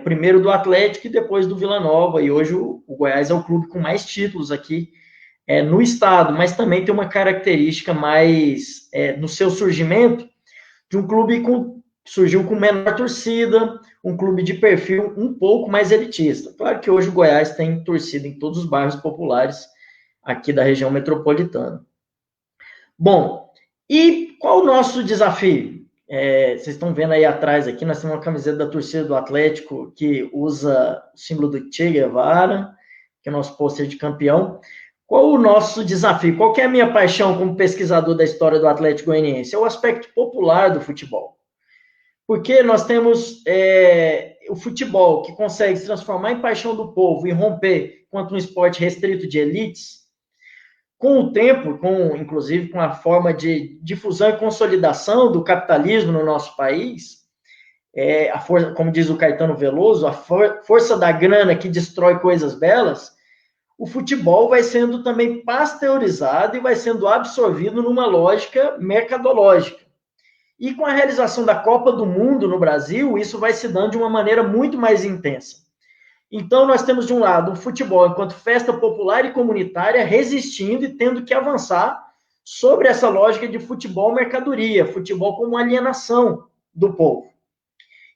primeiro do Atlético e depois do Vila Nova, e hoje o Goiás é o clube com mais títulos aqui no estado, mas também tem uma característica mais, no seu surgimento, de um clube que surgiu com menor torcida, um clube de perfil um pouco mais elitista. Claro que hoje o Goiás tem torcida em todos os bairros populares aqui da região metropolitana. Bom, e qual o nosso desafio? Vocês estão vendo aí atrás aqui, nós temos uma camiseta da torcida do Atlético que usa o símbolo do Che Guevara, que é o nosso pôster de campeão. Qual o nosso desafio? Qual que é a minha paixão como pesquisador da história do Atlético Goianiense? É o aspecto popular do futebol. Porque nós temos o futebol que consegue se transformar em paixão do povo e romper contra um esporte restrito de elites, com o tempo, inclusive com a forma de difusão e consolidação do capitalismo no nosso país, a força, como diz o Caetano Veloso, a força da grana que destrói coisas belas, o futebol vai sendo também pasteurizado e vai sendo absorvido numa lógica mercadológica. E com a realização da Copa do Mundo no Brasil, isso vai se dando de uma maneira muito mais intensa. Então, nós temos, de um lado, o futebol enquanto festa popular e comunitária resistindo e tendo que avançar sobre essa lógica de futebol mercadoria, futebol como alienação do povo.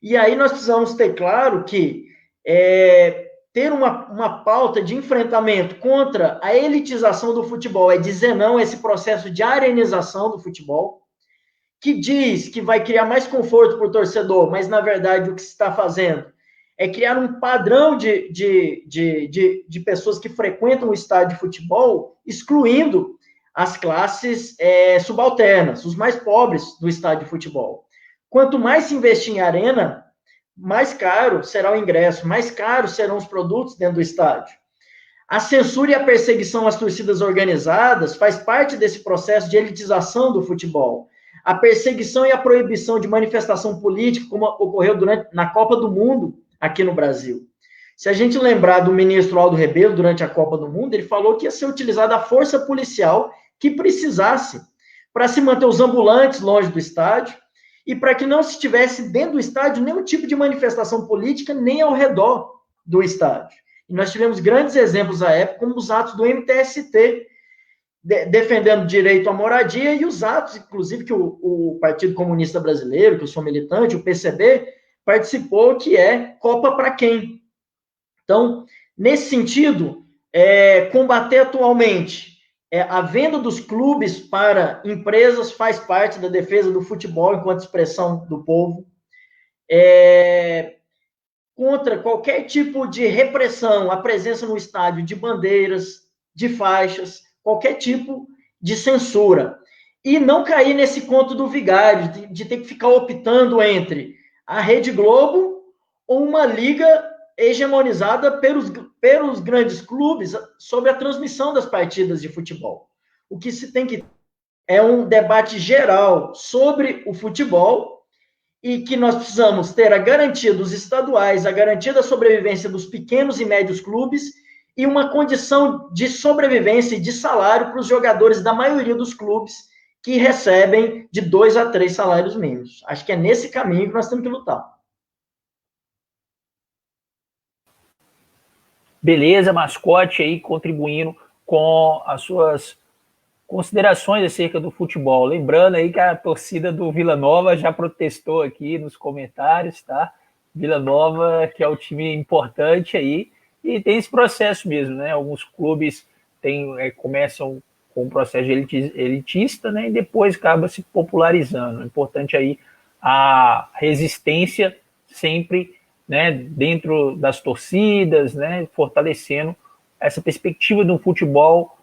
E aí nós precisamos ter claro que ter uma pauta de enfrentamento contra a elitização do futebol, dizer não a esse processo de arenização do futebol, que diz que vai criar mais conforto para o torcedor, mas, na verdade, o que se está fazendo é criar um padrão de pessoas que frequentam o estádio de futebol, excluindo as classes subalternas, os mais pobres do estádio de futebol. Quanto mais se investir em arena, mais caro será o ingresso, mais caros serão os produtos dentro do estádio. A censura e a perseguição às torcidas organizadas faz parte desse processo de elitização do futebol. A perseguição e a proibição de manifestação política, como ocorreu na Copa do Mundo aqui no Brasil. Se a gente lembrar do ministro Aldo Rebelo durante a Copa do Mundo, ele falou que ia ser utilizada a força policial que precisasse para se manter os ambulantes longe do estádio e para que não se tivesse dentro do estádio nenhum tipo de manifestação política, nem ao redor do estádio. E nós tivemos grandes exemplos à época, como os atos do MTST, defendendo o direito à moradia, e os atos, inclusive, que o Partido Comunista Brasileiro, que eu sou militante, o PCB, participou, que é Copa para quem? Então, nesse sentido, combater atualmente a venda dos clubes para empresas faz parte da defesa do futebol enquanto expressão do povo. Contra qualquer tipo de repressão, a presença no estádio de bandeiras, de faixas, qualquer tipo de censura. E não cair nesse conto do vigário, de ter que ficar optando entre a Rede Globo ou uma liga hegemonizada pelos grandes clubes sobre a transmissão das partidas de futebol. O que se tem que é um debate geral sobre o futebol e que nós precisamos ter a garantia dos estaduais, a garantia da sobrevivência dos pequenos e médios clubes e uma condição de sobrevivência e de salário para os jogadores da maioria dos clubes que recebem de 2 a 3 salários mínimos. Acho que é nesse caminho que nós temos que lutar. Beleza, Mascote aí contribuindo com as suas considerações acerca do futebol. Lembrando aí que a torcida do Vila Nova já protestou aqui nos comentários, tá? Vila Nova, que é o time importante aí, e tem esse processo mesmo, né? Alguns clubes começam com um processo elitista, né? E depois acaba se popularizando. É importante aí a resistência sempre, né, dentro das torcidas, né, fortalecendo essa perspectiva de um futebol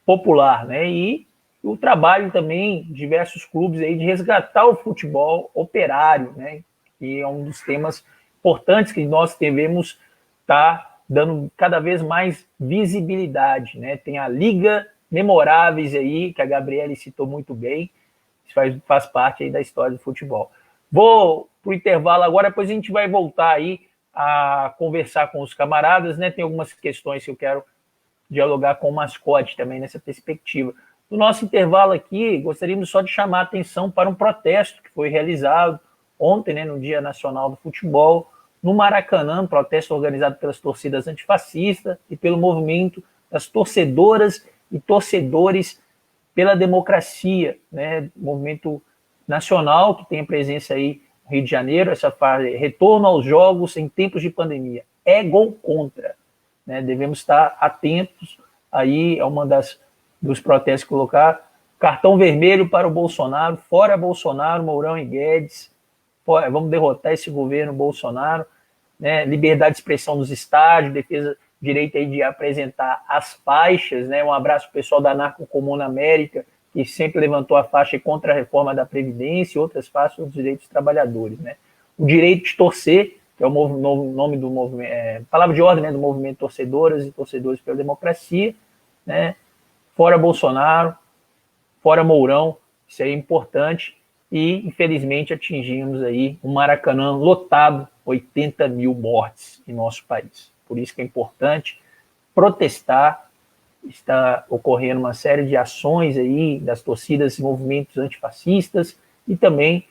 popular, né, e o trabalho também de diversos clubes aí de resgatar o futebol operário, né, que é um dos temas importantes que nós devemos estar dando cada vez mais visibilidade, né, tem a Liga Memoráveis aí, que a Gabriele citou muito bem, isso faz parte aí da história do futebol. Vou para o intervalo agora, depois a gente vai voltar aí a conversar com os camaradas, né? Tem algumas questões que eu quero dialogar com o mascote também nessa perspectiva. No nosso intervalo aqui, gostaríamos só de chamar a atenção para um protesto que foi realizado ontem, né, no Dia Nacional do Futebol, no Maracanã, um protesto organizado pelas torcidas antifascistas e pelo movimento das torcedoras e torcedores pela democracia, né, movimento nacional que tem a presença aí no Rio de Janeiro, essa fase, retorno aos jogos em tempos de pandemia, é gol contra, né, devemos estar atentos aí, é uma dos protestos que colocar, cartão vermelho para o Bolsonaro, fora Bolsonaro, Mourão e Guedes, vamos derrotar esse governo Bolsonaro, né, liberdade de expressão nos estádios, defesa direito aí de apresentar as faixas, né, um abraço pro pessoal da Narco Comuna América, que sempre levantou a faixa contra a reforma da Previdência e outras faixas dos direitos dos trabalhadores, né, o direito de torcer, que é o nome do movimento, palavra de ordem, né, do movimento Torcedoras e Torcedores pela Democracia, né, fora Bolsonaro, fora Mourão, isso aí é importante, e infelizmente atingimos aí um Maracanã lotado, 80 mil mortes em nosso país. Por isso que é importante protestar, está ocorrendo uma série de ações aí das torcidas e movimentos antifascistas, e também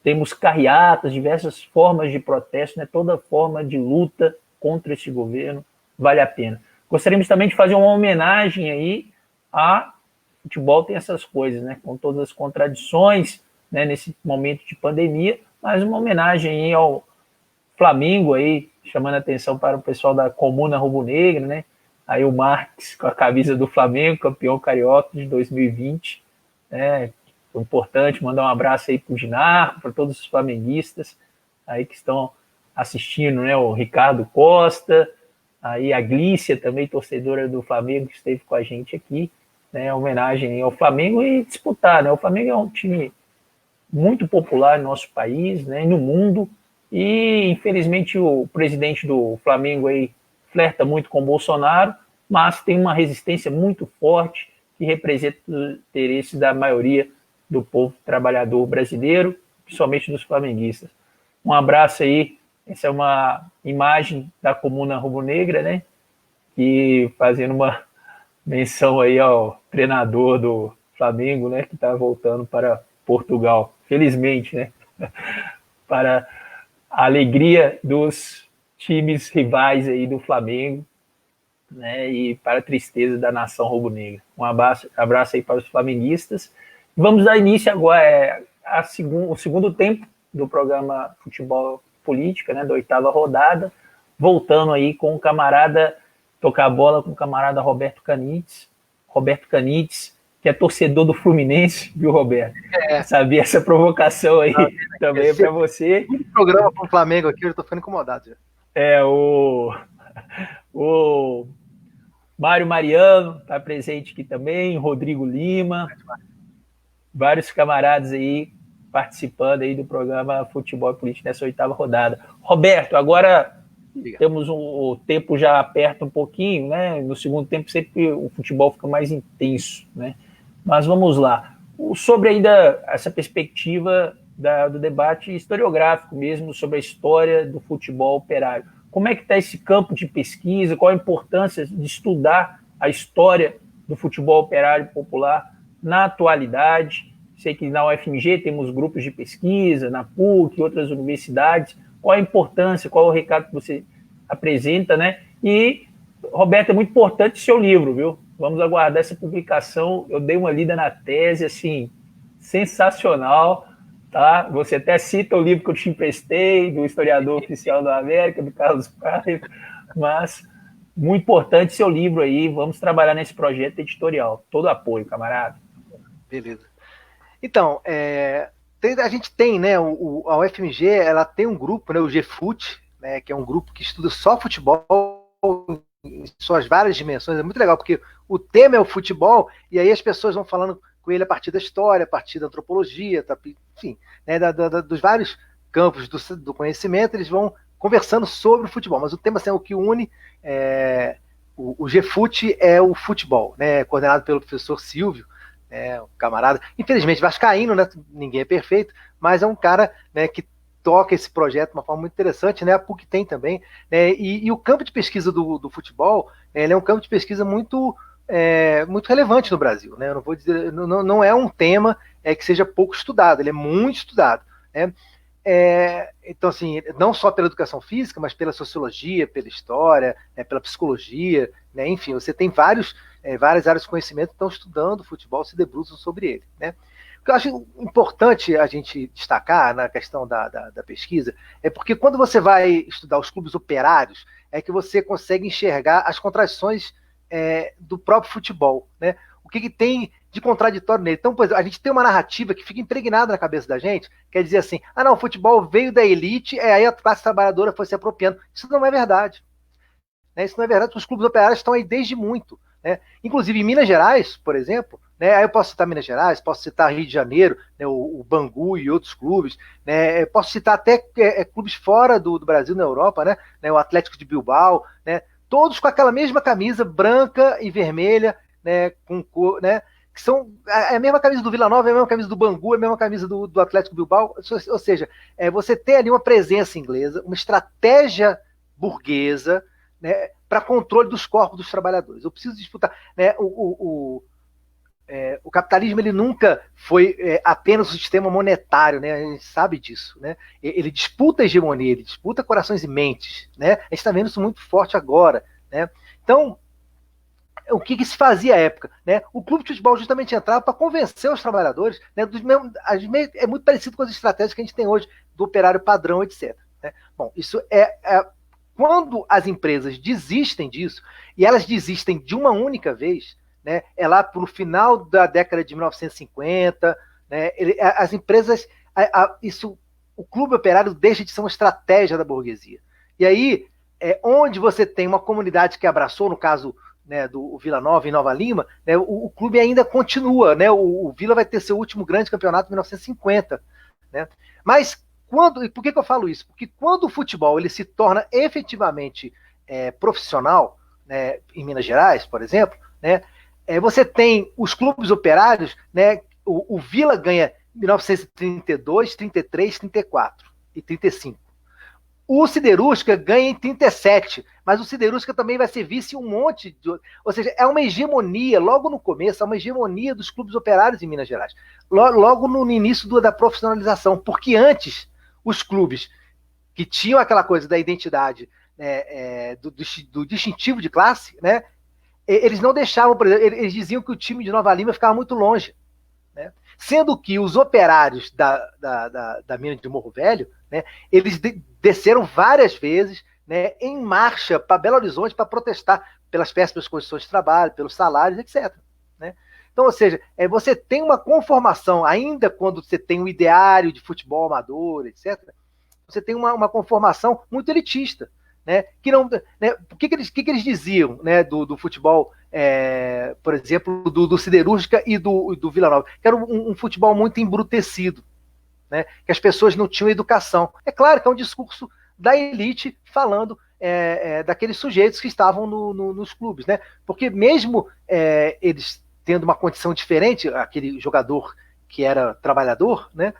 temos carreatas, diversas formas de protesto, né? Toda forma de luta contra esse governo vale a pena. Gostaríamos também de fazer uma homenagem aí a futebol, tem essas coisas, né? Com todas as contradições, né, nesse momento de pandemia, mas uma homenagem aí ao Flamengo aí, chamando a atenção para o pessoal da Comuna Rubro-Negra, né? Aí o Marques com a camisa do Flamengo, campeão carioca de 2020, né? Foi importante mandar um abraço aí para o Ginarco, para todos os flamenguistas aí que estão assistindo, né? O Ricardo Costa, aí a Glícia também, torcedora do Flamengo, que esteve com a gente aqui, né? Homenagem ao Flamengo e disputar, né? O Flamengo é um time muito popular no nosso país, né? E no mundo, e infelizmente o presidente do Flamengo aí flerta muito com o Bolsonaro, mas tem uma resistência muito forte que representa o interesse da maioria do povo trabalhador brasileiro, principalmente dos flamenguistas. Um abraço aí, essa é uma imagem da Comuna Rubro-Negra, né, que fazendo uma menção aí ao treinador do Flamengo, né, que está voltando para Portugal, felizmente, né, para a alegria dos times rivais aí do Flamengo, né, e para a tristeza da nação rubro-negra. Um abraço aí para os flamenguistas. Vamos dar início agora o segundo tempo do programa Futebol Política, né, da 8ª rodada, voltando aí com o camarada, tocar a bola com o camarada Roberto Canites, que é torcedor do Fluminense, viu, Roberto? Sabia essa provocação aí também para você. Um programa com o Flamengo aqui, eu estou ficando incomodado já. O Mário Mariano está presente aqui também, Rodrigo Lima, vários camaradas aí participando aí do programa Futebol e Política nessa 8ª rodada. Roberto, agora temos o tempo já aperta um pouquinho, né? No segundo tempo sempre o futebol fica mais intenso, né? Mas vamos lá. Sobre ainda essa perspectiva do debate historiográfico mesmo, sobre a história do futebol operário. Como é que está esse campo de pesquisa? Qual a importância de estudar a história do futebol operário popular na atualidade? Sei que na UFMG temos grupos de pesquisa, na PUC, outras universidades. Qual a importância, qual o recado que você apresenta, né? E, Roberto, é muito importante o seu livro, viu? Vamos aguardar essa publicação. Eu dei uma lida na tese, assim, sensacional, tá? Você até cita o livro que eu te emprestei, do historiador oficial da América, do Carlos Paiva, mas muito importante seu livro aí. Vamos trabalhar nesse projeto editorial. Todo apoio, camarada. Beleza. Então, a gente tem, né, a UFMG, ela tem um grupo, né, o GFUT, né, que é um grupo que estuda só futebol em suas várias dimensões. É muito legal, porque o tema é o futebol, e aí as pessoas vão falando com ele a partir da história, a partir da antropologia, enfim, né, dos vários campos do conhecimento, eles vão conversando sobre o futebol. Mas o tema, assim, o que une o GFUT é o futebol, né, coordenado pelo professor Silvio, um camarada, infelizmente vascaíno, né, ninguém é perfeito, mas é um cara, né, que toca esse projeto de uma forma muito interessante, né? A PUC tem também, né? E o campo de pesquisa do futebol, ele é um campo de pesquisa muito relevante no Brasil, né? Eu não vou dizer, não é um tema que seja pouco estudado, ele é muito estudado, né? Então, assim, não só pela educação física, mas pela sociologia, pela história, né, pela psicologia, né? Enfim, você tem várias áreas de conhecimento que estão estudando futebol, se debruçam sobre ele, né? O que eu acho importante a gente destacar na questão da pesquisa é porque quando você vai estudar os clubes operários, é que você consegue enxergar as contradições do próprio futebol, né? O que tem de contraditório nele. Então, por exemplo, a gente tem uma narrativa que fica impregnada na cabeça da gente, quer dizer assim, não, o futebol veio da elite, aí a classe trabalhadora foi se apropriando. Isso não é verdade. Né? Isso não é verdade, os clubes operários estão aí desde muito. Né? Inclusive em Minas Gerais, por exemplo, né? Aí eu posso citar Minas Gerais, posso citar Rio de Janeiro, né? o Bangu e outros clubes, né? Posso citar até clubes fora do Brasil, na Europa, né? O Atlético de Bilbao, né? Todos com aquela mesma camisa branca e vermelha, né? Né? Que são a mesma camisa do Vila Nova, a mesma camisa do Bangu, a mesma camisa do Atlético Bilbao, ou seja, você tem ali uma presença inglesa, uma estratégia burguesa, né, para controle dos corpos dos trabalhadores. Eu preciso disputar, né, o capitalismo ele nunca foi apenas um sistema monetário, né, a gente sabe disso, né, ele disputa a hegemonia, ele disputa corações e mentes, né, a gente está vendo isso muito forte agora, né, então o que se fazia à época, né? O clube de futebol justamente entrava para convencer os trabalhadores, né, é muito parecido com as estratégias que a gente tem hoje do operário padrão, etc. Né? Bom, isso quando as empresas desistem disso, e elas desistem de uma única vez, né, lá para o final da década de 1950, né, as empresas, o clube operário deixa de ser uma estratégia da burguesia. E aí, onde você tem uma comunidade que abraçou, no caso, né, do Vila Nova em Nova Lima, né, o clube ainda continua, né, o Vila vai ter seu último grande campeonato em 1950, né, mas por que eu falo isso? Porque quando o futebol ele se torna efetivamente profissional, né, em Minas Gerais, por exemplo, né, você tem os clubes operários, né, o Vila ganha 1932, 33, 34 e 35. O Siderúrgica ganha em 37, mas o Siderúrgica também vai ser vice em um monte de... Ou seja, é uma hegemonia, logo no começo, é uma hegemonia dos clubes operários em Minas Gerais. Logo no início da profissionalização, porque antes, os clubes que tinham aquela coisa da identidade, né, do distintivo de classe, né, eles não deixavam, por exemplo, eles diziam que o time de Nova Lima ficava muito longe. Né? Sendo que os operários da mina de Morro Velho, né, eles desceram várias vezes, né, em marcha para Belo Horizonte para protestar pelas péssimas condições de trabalho, pelos salários, etc. Né? Então, ou seja, você tem uma conformação, ainda quando você tem um ideário de futebol amador, etc., você tem uma conformação muito elitista. Né, que não, né, o que eles diziam, né, do futebol, por exemplo, do Siderúrgica e do Vila Nova, que era um futebol muito embrutecido, né, que as pessoas não tinham educação. É claro que é um discurso da elite falando daqueles sujeitos que estavam nos clubes, né, porque mesmo eles tendo uma condição diferente, aquele jogador que era trabalhador, né,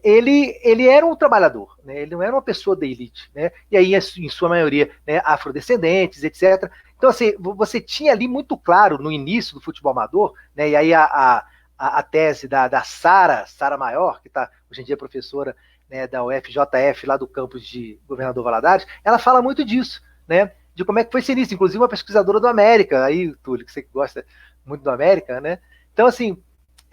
ele era um trabalhador, né? Ele não era uma pessoa da elite, né? E aí, em sua maioria, né, afrodescendentes, etc. Então, assim, você tinha ali muito claro, no início do futebol amador, né, e aí a tese da Sara Maior, que está hoje em dia professora, né, da UFJF, lá do campus de Governador Valadares, ela fala muito disso, né, de como é que foi esse início, inclusive uma pesquisadora do América, aí, Túlio, que você gosta muito do América, né? Então, assim,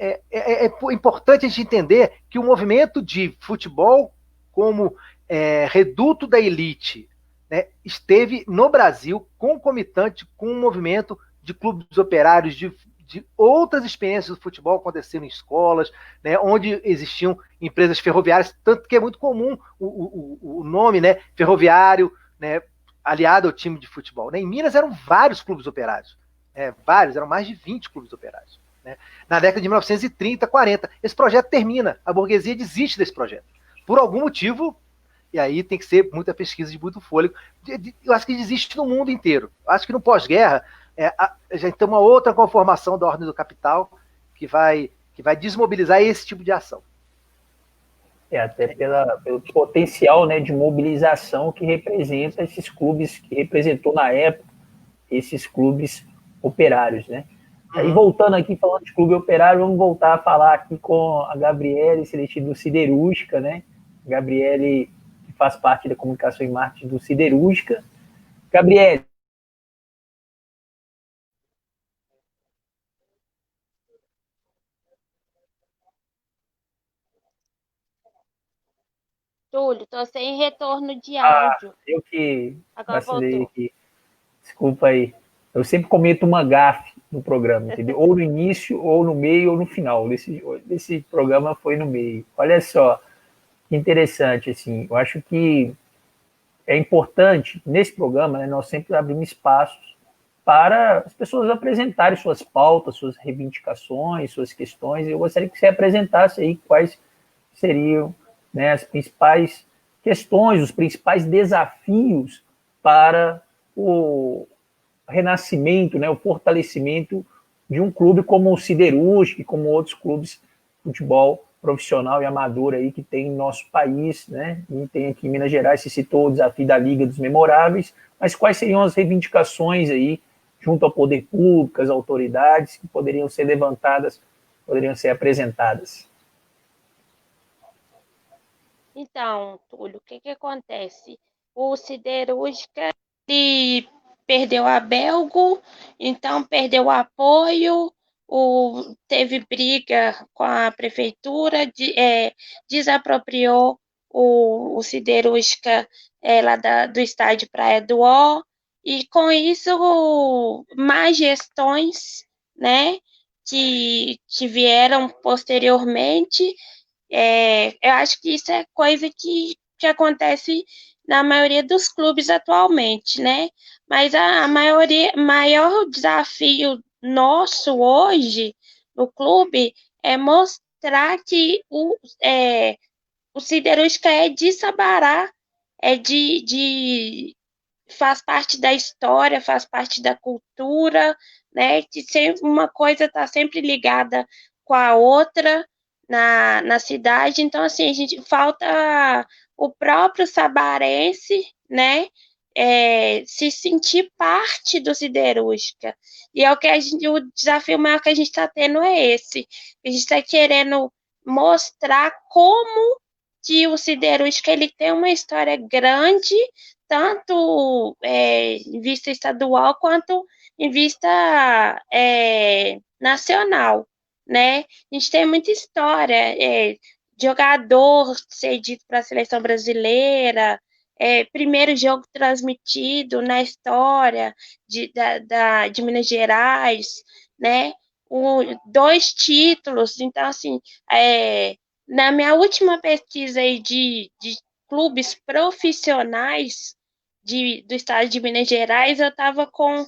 é importante a gente entender que o movimento de futebol como reduto da elite, né, esteve no Brasil concomitante com um movimento de clubes operários, de outras experiências do futebol acontecendo em escolas, né, onde existiam empresas ferroviárias, tanto que é muito comum o nome, né, ferroviário, né, aliado ao time de futebol. Né? Em Minas eram vários clubes operários, eram mais de 20 clubes operários. Né? Na década de 1930, 40, esse projeto termina, a burguesia desiste desse projeto, por algum motivo, e aí tem que ser muita pesquisa de muito fôlego, eu acho que desiste no mundo inteiro, eu acho que no pós-guerra, já tem uma outra conformação da ordem do capital que vai desmobilizar esse tipo de ação. Até pelo potencial, né, de mobilização que representa esses clubes, que representou na época esses clubes operários, né? Aí voltando aqui, falando de clube operário, vamos voltar a falar aqui com a Gabriele Celestino do Siderúrgica, né? Gabriele, que faz parte da comunicação e marketing do Siderúrgica. Gabriele. Túlio, tô sem retorno de áudio. Eu que Agora vacilei voltou. aqui. Desculpa aí. Eu sempre cometo uma gafe no programa, entendeu? Ou no início, ou no meio, ou no final. Esse programa foi no meio. Olha só, que interessante, assim. Eu acho que é importante, nesse programa, né, nós sempre abrimos espaços para as pessoas apresentarem suas pautas, suas reivindicações, suas questões. Eu gostaria que você apresentasse aí quais seriam, né, as principais questões, os principais desafios para o renascimento, né, o fortalecimento de um clube como o Siderúrgica e como outros clubes de futebol profissional e amador aí que tem em nosso país, né? E tem aqui em Minas Gerais, se citou o desafio da Liga dos Memoráveis, mas quais seriam as reivindicações aí junto ao poder público, às autoridades que poderiam ser levantadas, poderiam ser apresentadas? Então, Túlio, o que acontece? O Siderúrgica ele perdeu a Belgo, então perdeu o apoio, teve briga com a prefeitura, desapropriou o Siderúrgica lá do estádio Praia do Ó, e com isso más gestões, né, que vieram posteriormente. Eu acho que isso é coisa que acontece na maioria dos clubes atualmente, né? Mas maior desafio nosso hoje no clube é mostrar que o Siderúrgica é de Sabará, faz parte da história, faz parte da cultura, né? Que sempre uma coisa está sempre ligada com a outra na cidade. Então, assim, a gente falta o próprio sabarense, né? Se sentir parte do Siderúrgica. E é o desafio maior que a gente está tendo é esse. A gente está querendo mostrar como que o Siderúrgica ele tem uma história grande, tanto em vista estadual quanto em vista nacional, né? A gente tem muita história, jogador cedido para a seleção brasileira, primeiro jogo transmitido na história de Minas Gerais, né? 2 títulos, então assim, na minha última pesquisa aí de clubes profissionais do estado de Minas Gerais, eu estava com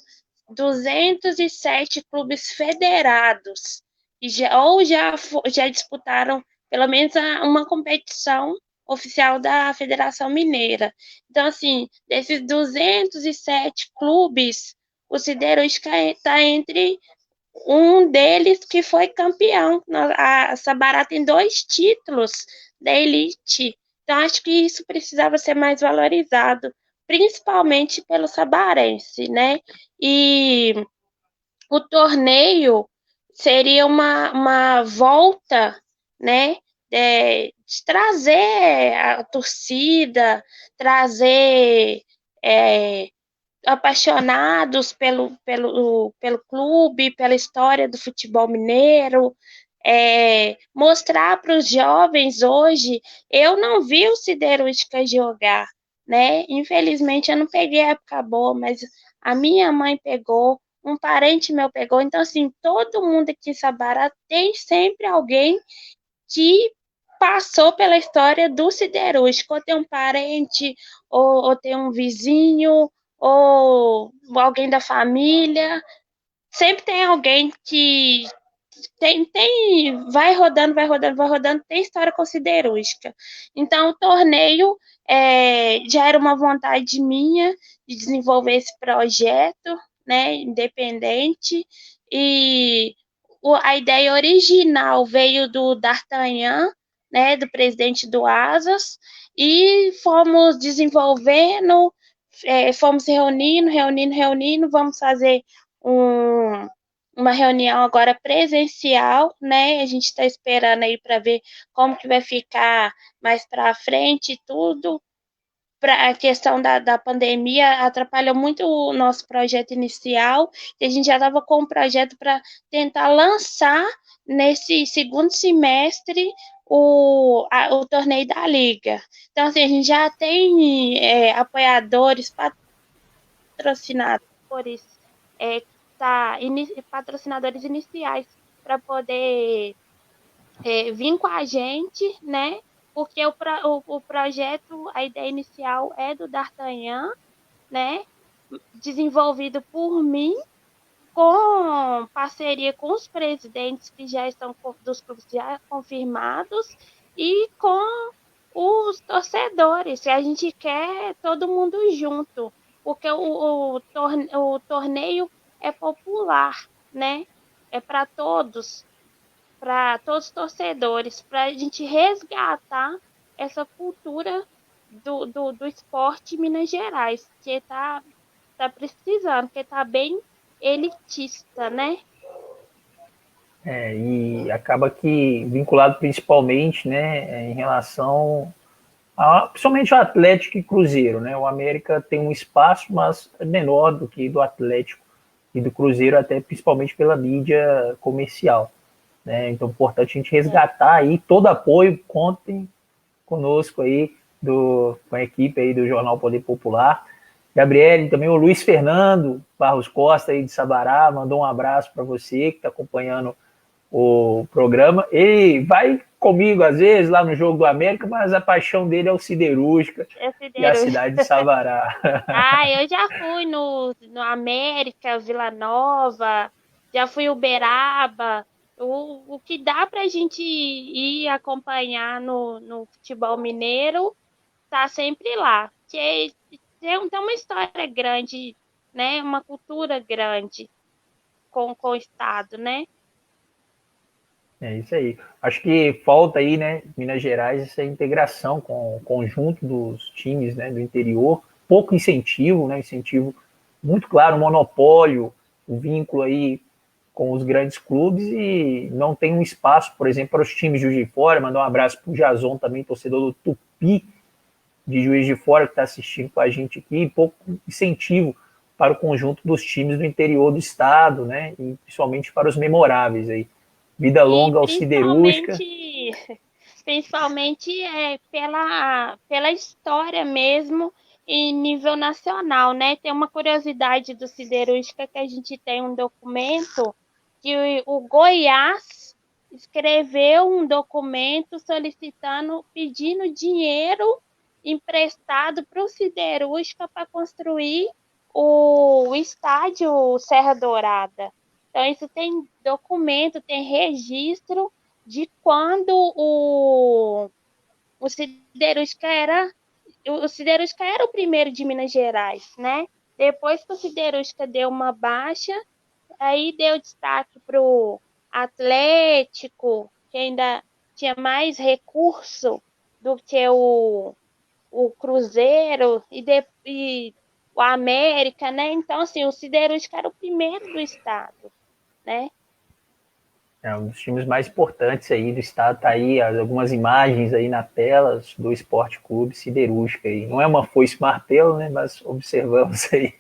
207 clubes federados, e já disputaram pelo menos uma competição oficial da Federação Mineira. Então, assim, desses 207 clubes, o Siderúrgica está entre um deles que foi campeão. A Sabará tem 2 títulos da elite. Então, acho que isso precisava ser mais valorizado, principalmente pelo sabarense, né? E o torneio seria uma volta, né? De trazer a torcida, trazer apaixonados pelo clube, pela história do futebol mineiro, mostrar para os jovens hoje. Eu não vi o Siderúrgica jogar, né? Infelizmente eu não peguei a época boa, mas a minha mãe pegou, um parente meu pegou. Então, assim, todo mundo aqui em Sabará tem sempre alguém que passou pela história do Siderúrgico, ou tem um parente, ou tem um vizinho, ou alguém da família. Sempre tem alguém que vai rodando, vai rodando, vai rodando, tem história com Siderúrgica. Então, o torneio já era uma vontade minha de desenvolver esse projeto, né, independente, e a ideia original veio do D'Artagnan, né, do presidente do Asas, e fomos desenvolvendo, fomos reunindo, vamos fazer uma reunião agora presencial, né? A gente está esperando aí para ver como que vai ficar mais para frente e tudo. A questão da pandemia atrapalhou muito o nosso projeto inicial, e a gente já estava com um projeto para tentar lançar nesse segundo semestre o torneio da Liga. Então, assim, a gente já tem apoiadores, patrocinadores, patrocinadores iniciais para poder vir com a gente, né? Porque o projeto, a ideia inicial é do D'Artagnan, né? Desenvolvido por mim, com parceria com os presidentes que já estão dos clubes já confirmados e com os torcedores, que a gente quer todo mundo junto, porque o torneio é popular, né? É para todos os torcedores, para a gente resgatar essa cultura do esporte em Minas Gerais, que tá precisando, que tá bem elitista, né? E acaba que vinculado principalmente, né, em relação principalmente o Atlético e Cruzeiro, né? O América tem um espaço, mas é menor do que do Atlético e do Cruzeiro, até principalmente pela mídia comercial, né? Então, é importante a gente resgatar aí todo apoio, contem conosco aí, com a equipe aí do Jornal Poder Popular. Gabriele, também o Luiz Fernando Barros Costa aí de Sabará, mandou um abraço para você que está acompanhando o programa. Ele vai comigo às vezes lá no jogo do América, mas a paixão dele é o Siderúrgica e a cidade de Sabará. Eu já fui no América, Vila Nova, já fui Uberaba. O que dá para a gente ir acompanhar no futebol mineiro tá sempre lá. Que tem uma história grande, né? Uma cultura grande com o estado, né? É isso aí. Acho que falta aí, né, Minas Gerais, essa integração com o conjunto dos times, né, do interior. Pouco incentivo, né, incentivo muito claro, monopólio, o vínculo aí com os grandes clubes, e não tem um espaço, por exemplo, para os times de Juiz de Fora. Mandar um abraço para o Jason também, torcedor do Tupi de Juiz de Fora, que está assistindo com a gente aqui. Pouco incentivo para o conjunto dos times do interior do estado, né, e principalmente para os memoráveis aí. Vida longa ao Siderúrgica. Principalmente pela história mesmo em nível nacional, né? Tem uma curiosidade do Siderúrgica, que a gente tem um documento que o Goiás escreveu um documento pedindo dinheiro emprestado para o Siderúrgica para construir o estádio Serra Dourada. Então, isso tem documento, tem registro de quando o Siderúrgica era o primeiro de Minas Gerais, né? Depois que o Siderúrgica deu uma baixa, aí deu destaque para o Atlético, que ainda tinha mais recurso do que o Cruzeiro e o América, né? Então, assim, o Siderúrgica era o primeiro do estado, né? É um dos times mais importantes aí do estado. Tá aí algumas imagens aí na tela do Esporte Clube Siderúrgica aí. Não é uma foice martelo, né? Mas observamos aí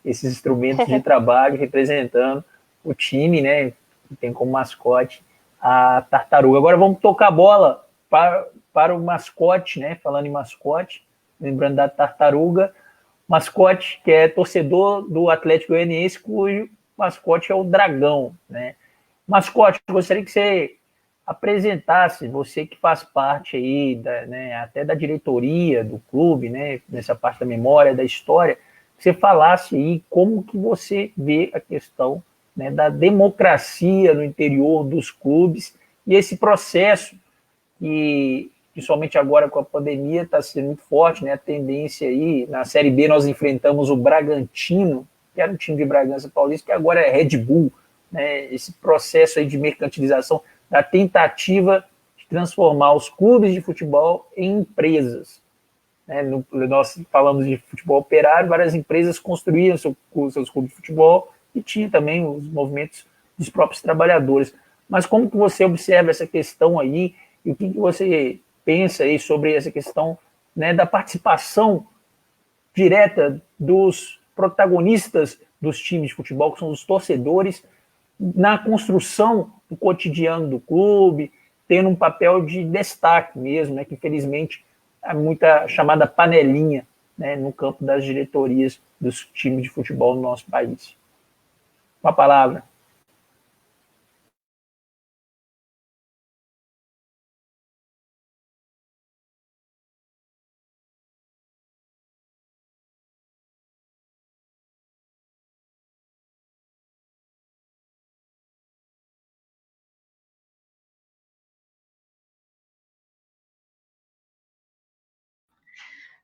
esses instrumentos de trabalho representando o time, né? Que tem como mascote a tartaruga. Agora vamos tocar a bola para o mascote, né? Falando em mascote, lembrando da tartaruga, mascote que é torcedor do Atlético Goianiense, cujo mascote é o Dragão, né? Mascote, eu gostaria que você apresentasse, você que faz parte aí, né, até da diretoria do clube, né, nessa parte da memória, da história, que você falasse aí como que você vê a questão, né, da democracia no interior dos clubes e esse processo que, principalmente agora com a pandemia, está sendo muito forte, né, a tendência aí, na Série B nós enfrentamos o Bragantino, que era um time de Bragança Paulista, que agora é Red Bull, né, esse processo aí de mercantilização, da tentativa de transformar os clubes de futebol em empresas. Nós falamos de futebol operário, várias empresas construíam seus clubes de futebol e tinha também os movimentos dos próprios trabalhadores. Mas como que você observa essa questão aí e o que você pensa aí sobre essa questão, né, da participação direta dos protagonistas dos times de futebol, que são os torcedores, na construção do cotidiano do clube, tendo um papel de destaque mesmo, né, que infelizmente há muita chamada panelinha, né, no campo das diretorias dos times de futebol no nosso país. Com a palavra.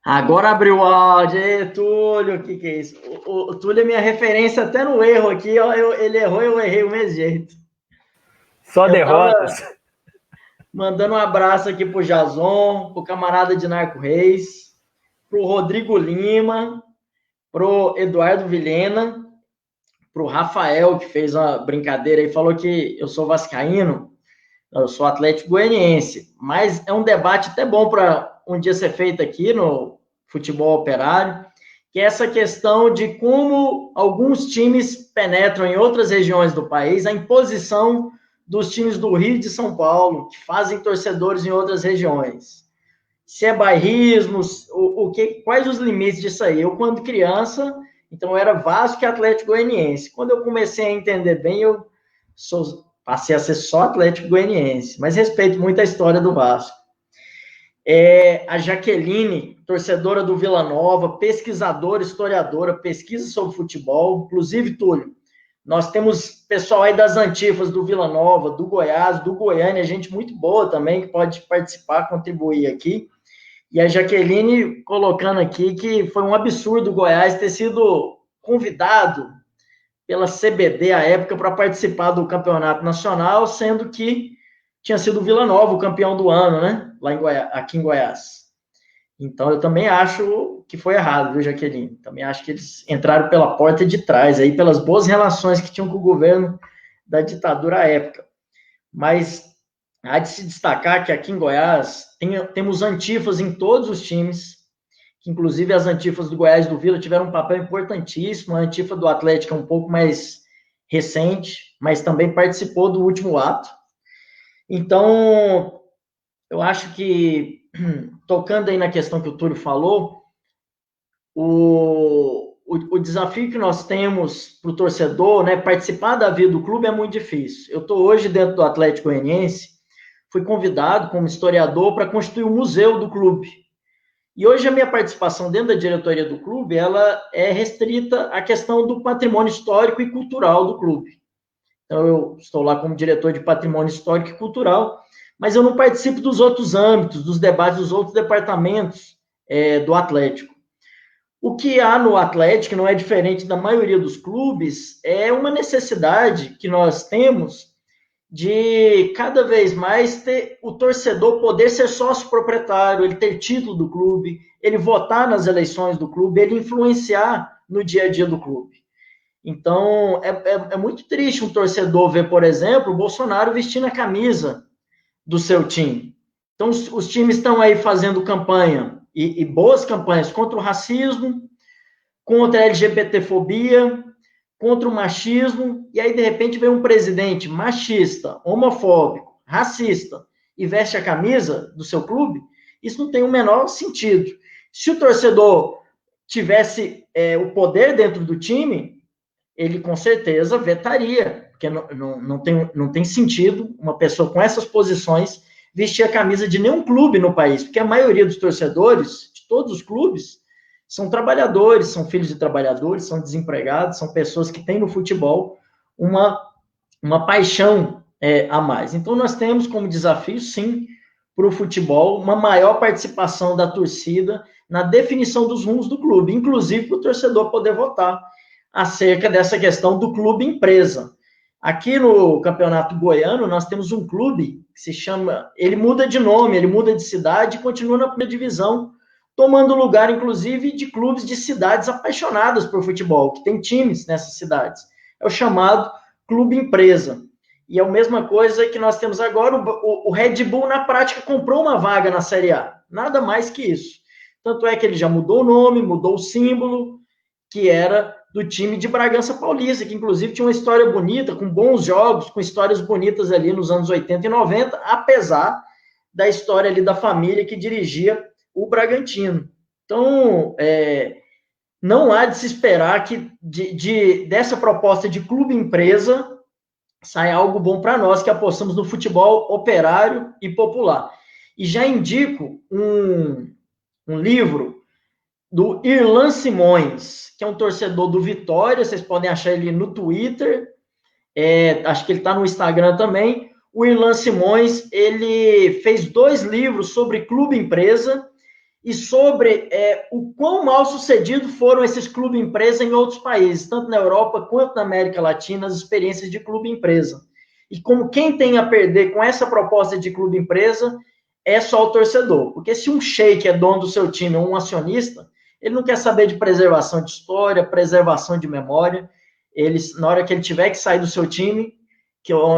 Agora abriu o áudio. Ei, Túlio, o que é isso? O Túlio é minha referência até no erro aqui. Ele errou e eu errei o mesmo jeito. Só derrotas. Mandando um abraço aqui pro Jason, pro camarada de Narco Reis, pro Rodrigo Lima, pro Eduardo Vilhena, pro Rafael, que fez uma brincadeira e falou que eu sou vascaíno, eu sou Atlético Goianiense. Mas é um debate até bom para um dia ser feito aqui no Futebol Operário, que é essa questão de como alguns times penetram em outras regiões do país, a imposição dos times do Rio e de São Paulo, que fazem torcedores em outras regiões. Se é bairrismo, quais os limites disso aí? Eu, quando criança, então eu era Vasco e Atlético Goianiense. Quando eu comecei a entender bem, passei a ser só Atlético Goianiense, mas respeito muito a história do Vasco. A Jaqueline, torcedora do Vila Nova, pesquisadora, historiadora, pesquisa sobre futebol. Inclusive, Túlio, nós temos pessoal aí das antifas do Vila Nova, do Goiás, do Goiânia, gente muito boa também, que pode participar, contribuir aqui. E a Jaqueline colocando aqui que foi um absurdo o Goiás ter sido convidado pela CBD à época para participar do campeonato nacional, sendo que tinha sido o Vila Nova o campeão do ano, né? Lá em Goiás, aqui em Goiás. Então, eu também acho que foi errado, viu, Jaqueline? Também acho que eles entraram pela porta de trás, aí, pelas boas relações que tinham com o governo da ditadura à época. Mas há de se destacar que aqui em Goiás temos antifas em todos os times, que inclusive as antifas do Goiás e do Vila tiveram um papel importantíssimo. A antifa do Atlético é um pouco mais recente, mas também participou do último ato. Então, eu acho que, tocando aí na questão que o Túlio falou, o desafio que nós temos para o torcedor, né, participar da vida do clube é muito difícil. Eu estou hoje dentro do Atlético Goianiense, fui convidado como historiador para constituir o museu do clube. E hoje a minha participação dentro da diretoria do clube, ela é restrita à questão do patrimônio histórico e cultural do clube. Então, eu estou lá como diretor de patrimônio histórico e cultural, mas eu não participo dos outros âmbitos, dos debates dos outros departamentos do Atlético. O que há no Atlético, não é diferente da maioria dos clubes, é uma necessidade que nós temos de cada vez mais ter o torcedor poder ser sócio proprietário, ele ter título do clube, ele votar nas eleições do clube, ele influenciar no dia a dia do clube. Então, é muito triste um torcedor ver, por exemplo, o Bolsonaro vestindo a camisa do seu time. Então, os times estão aí fazendo campanha, e boas campanhas, contra o racismo, contra a LGBTfobia, contra o machismo, e aí, de repente, vem um presidente machista, homofóbico, racista, e veste a camisa do seu clube. Isso não tem o menor sentido. Se o torcedor tivesse o poder dentro do time, ele com certeza vetaria, porque não tem sentido uma pessoa com essas posições vestir a camisa de nenhum clube no país, porque a maioria dos torcedores, de todos os clubes, são trabalhadores, são filhos de trabalhadores, são desempregados, são pessoas que têm no futebol uma paixão a mais. Então, nós temos como desafio, sim, para o futebol, uma maior participação da torcida na definição dos rumos do clube, inclusive para o torcedor poder votar acerca dessa questão do clube empresa. Aqui no Campeonato Goiano, nós temos um clube que se chama... Ele muda de nome, ele muda de cidade e continua na primeira divisão, tomando lugar, inclusive, de clubes de cidades apaixonadas por futebol, que tem times nessas cidades. É o chamado Clube Empresa. E é a mesma coisa que nós temos agora, o Red Bull, na prática, comprou uma vaga na Série A. Nada mais que isso. Tanto é que ele já mudou o nome, mudou o símbolo, que era do time de Bragança Paulista, que inclusive tinha uma história bonita, com bons jogos, com histórias bonitas ali nos anos 80 e 90, apesar da história ali da família que dirigia o Bragantino. Então, não há de se esperar que dessa proposta de clube-empresa saia algo bom para nós que apostamos no futebol operário e popular. E já indico um livro do Irlan Simões, que é um torcedor do Vitória, vocês podem achar ele no Twitter, acho que ele está no Instagram também. O Irlan Simões, ele fez 2 livros sobre clube-empresa e sobre o quão mal sucedido foram esses clube-empresa em outros países, tanto na Europa quanto na América Latina, as experiências de clube-empresa. E como quem tem a perder com essa proposta de clube-empresa é só o torcedor. Porque se um sheik é dono do seu time ou um acionista, ele não quer saber de preservação de história, preservação de memória. Na hora que ele tiver que sair do seu time,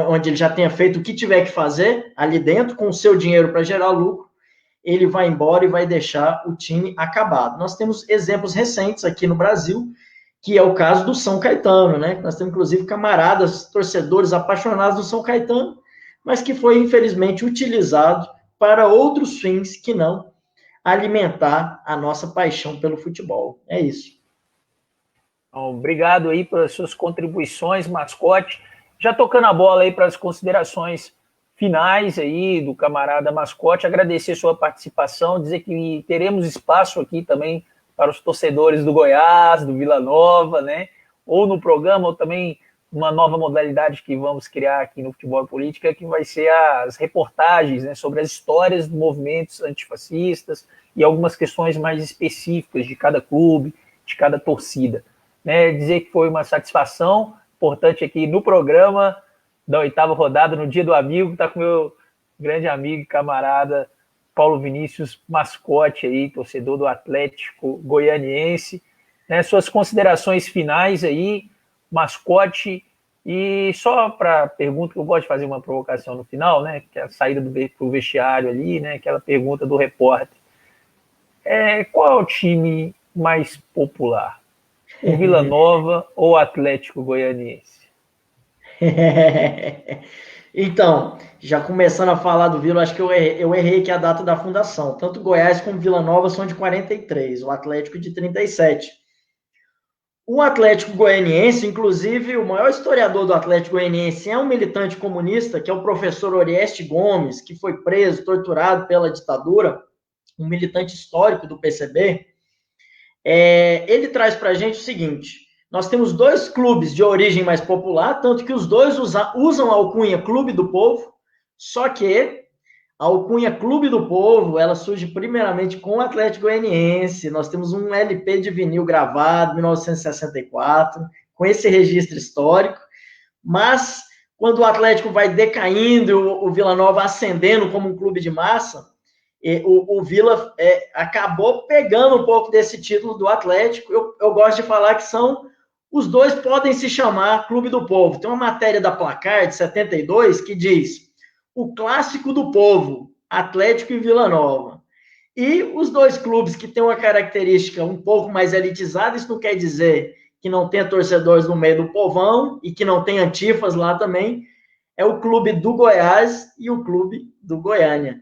onde ele já tenha feito o que tiver que fazer ali dentro, com o seu dinheiro para gerar lucro, ele vai embora e vai deixar o time acabado. Nós temos exemplos recentes aqui no Brasil, que é o caso do São Caetano, né? Nós temos, inclusive, camaradas, torcedores apaixonados do São Caetano, mas que foi, infelizmente, utilizado para outros fins que não alimentar a nossa paixão pelo futebol. É isso. Obrigado aí pelas suas contribuições, Mascote. Já tocando a bola aí para as considerações finais aí do camarada Mascote, agradecer sua participação, dizer que teremos espaço aqui também para os torcedores do Goiás, do Vila Nova, né? Ou no programa, ou também uma nova modalidade que vamos criar aqui no Futebol e Política, que vai ser as reportagens, né, sobre as histórias de movimentos antifascistas e algumas questões mais específicas de cada clube, de cada torcida. Né? Dizer que foi uma satisfação importante aqui no programa da 8ª rodada, no Dia do Amigo, está com meu grande amigo e camarada Paulo Vinícius Mascote, aí, torcedor do Atlético Goianiense. Né? Suas considerações finais aí, Mascote, e só para pergunta, que eu gosto de fazer uma provocação no final, né, que é a saída para o vestiário ali, né, aquela pergunta do repórter. Qual é o time mais popular? O Vila Nova ou o Atlético Goianiense? Então, já começando a falar do Vila, acho que eu errei que a data da fundação. Tanto Goiás como Vila Nova são de 43, o Atlético de 37. O Atlético Goianiense, inclusive, o maior historiador do Atlético Goianiense é um militante comunista, que é o professor Orieste Gomes, que foi preso, torturado pela ditadura, um militante histórico do PCB. Ele traz para a gente o seguinte: nós temos 2 clubes de origem mais popular, tanto que os dois usam a alcunha Clube do Povo, só que a alcunha Clube do Povo, ela surge primeiramente com o Atlético Goianiense. Nós temos um LP de vinil gravado, 1964, com esse registro histórico. Mas, quando o Atlético vai decaindo, o Vila Nova ascendendo como um clube de massa, o Vila acabou pegando um pouco desse título do Atlético. Eu gosto de falar que os dois podem se chamar Clube do Povo. Tem uma matéria da Placar, de 72, que diz: o clássico do povo, Atlético e Vila Nova. E os 2 clubes que têm uma característica um pouco mais elitizada, isso não quer dizer que não tenha torcedores no meio do povão e que não tenha antifas lá também, é o clube do Goiás e o clube do Goiânia.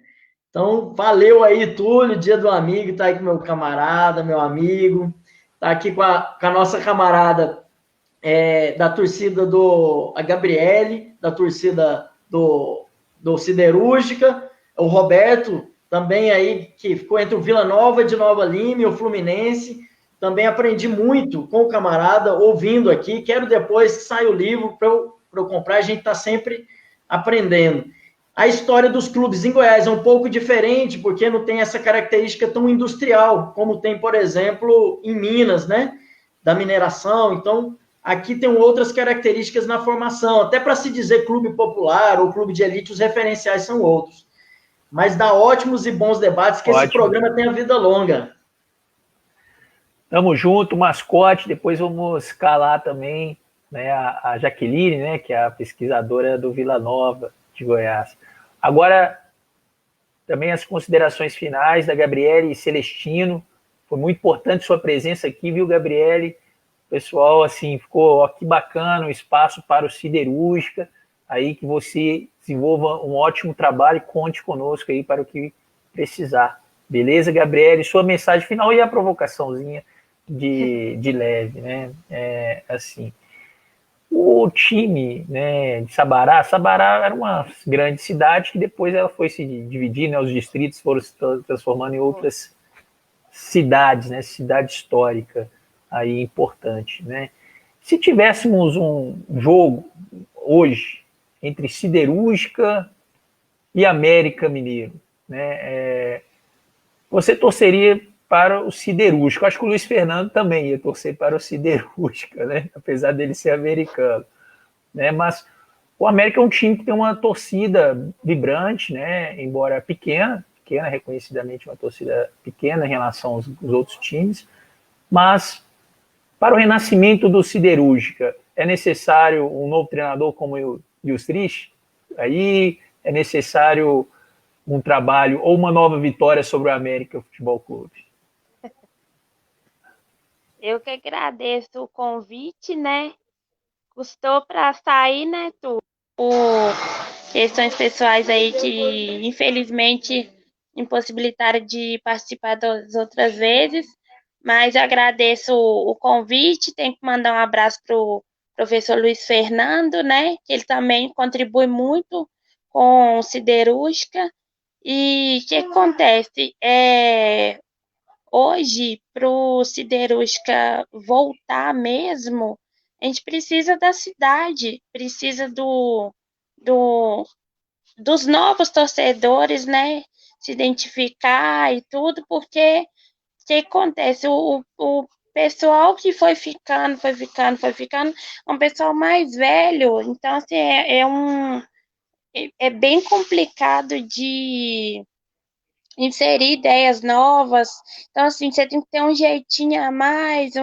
Então, valeu aí, Túlio, Dia do Amigo, tá aí com meu camarada, meu amigo, tá aqui com a nossa camarada da torcida a Gabriele, da torcida do Siderúrgica, o Roberto, também aí, que ficou entre o Vila Nova de Nova Lima e o Fluminense. Também aprendi muito com o camarada, ouvindo aqui. Quero depois que saia o livro para eu comprar, a gente está sempre aprendendo. A história dos clubes em Goiás é um pouco diferente, porque não tem essa característica tão industrial, como tem, por exemplo, em Minas, né? Da mineração. Então, aqui tem outras características na formação. Até para se dizer clube popular ou clube de elite, os referenciais são outros. Mas dá ótimos e bons debates, que esse programa tenha vida longa. Tamo junto, mascote. Depois vamos escalar também, né, a Jaqueline, né, que é a pesquisadora do Vila Nova de Goiás. Agora, também as considerações finais da Gabriele Celestino. Foi muito importante sua presença aqui, viu, Gabriele? O pessoal, assim, ficou, ó, que bacana, um espaço para o Siderúrgica, aí que você desenvolva um ótimo trabalho, conte conosco aí para o que precisar. Beleza, Gabriele? Sua mensagem final e a provocaçãozinha de leve, né? Assim, o time, né, de Sabará era uma grande cidade que depois ela foi se dividir, né, os distritos foram se transformando em outras cidades, né, cidade histórica aí importante, né? Se tivéssemos um jogo hoje entre Siderúrgica e América Mineiro, né, você torceria para o Siderúrgico. Acho que o Luiz Fernando também ia torcer para o Siderúrgica, né? Apesar dele ser americano, né? Mas o América é um time que tem uma torcida vibrante, né? Embora pequena, reconhecidamente uma torcida pequena em relação aos outros times, mas para o renascimento do Siderúrgica é necessário um novo treinador como o Ilstrich? Aí é necessário um trabalho ou uma nova vitória sobre o América Futebol Clube? Eu que agradeço o convite, né? Custou para sair, né, Tu? Por questões pessoais aí que, infelizmente, impossibilitaram de participar das outras vezes. Mas eu agradeço o convite. Tenho que mandar um abraço para o professor Luiz Fernando, né? Que ele também contribui muito com o Siderúrgica. E o que acontece? Hoje, para o Siderúrgica voltar mesmo, a gente precisa da cidade, precisa dos novos torcedores, né? Se identificar e tudo, porque o que acontece? O pessoal que foi ficando, é um pessoal mais velho, então assim, é bem complicado de inserir ideias novas. Então, assim, você tem que ter um jeitinho a mais,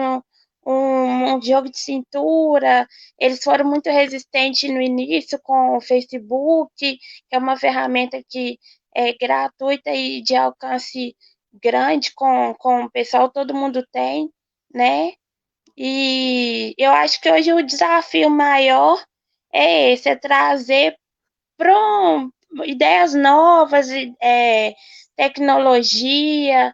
um jogo de cintura. Eles foram muito resistentes no início com o Facebook, que é uma ferramenta que é gratuita e de alcance grande com o pessoal, todo mundo tem, né? E eu acho que hoje o desafio maior é esse, é trazer ideias novas, tecnologia,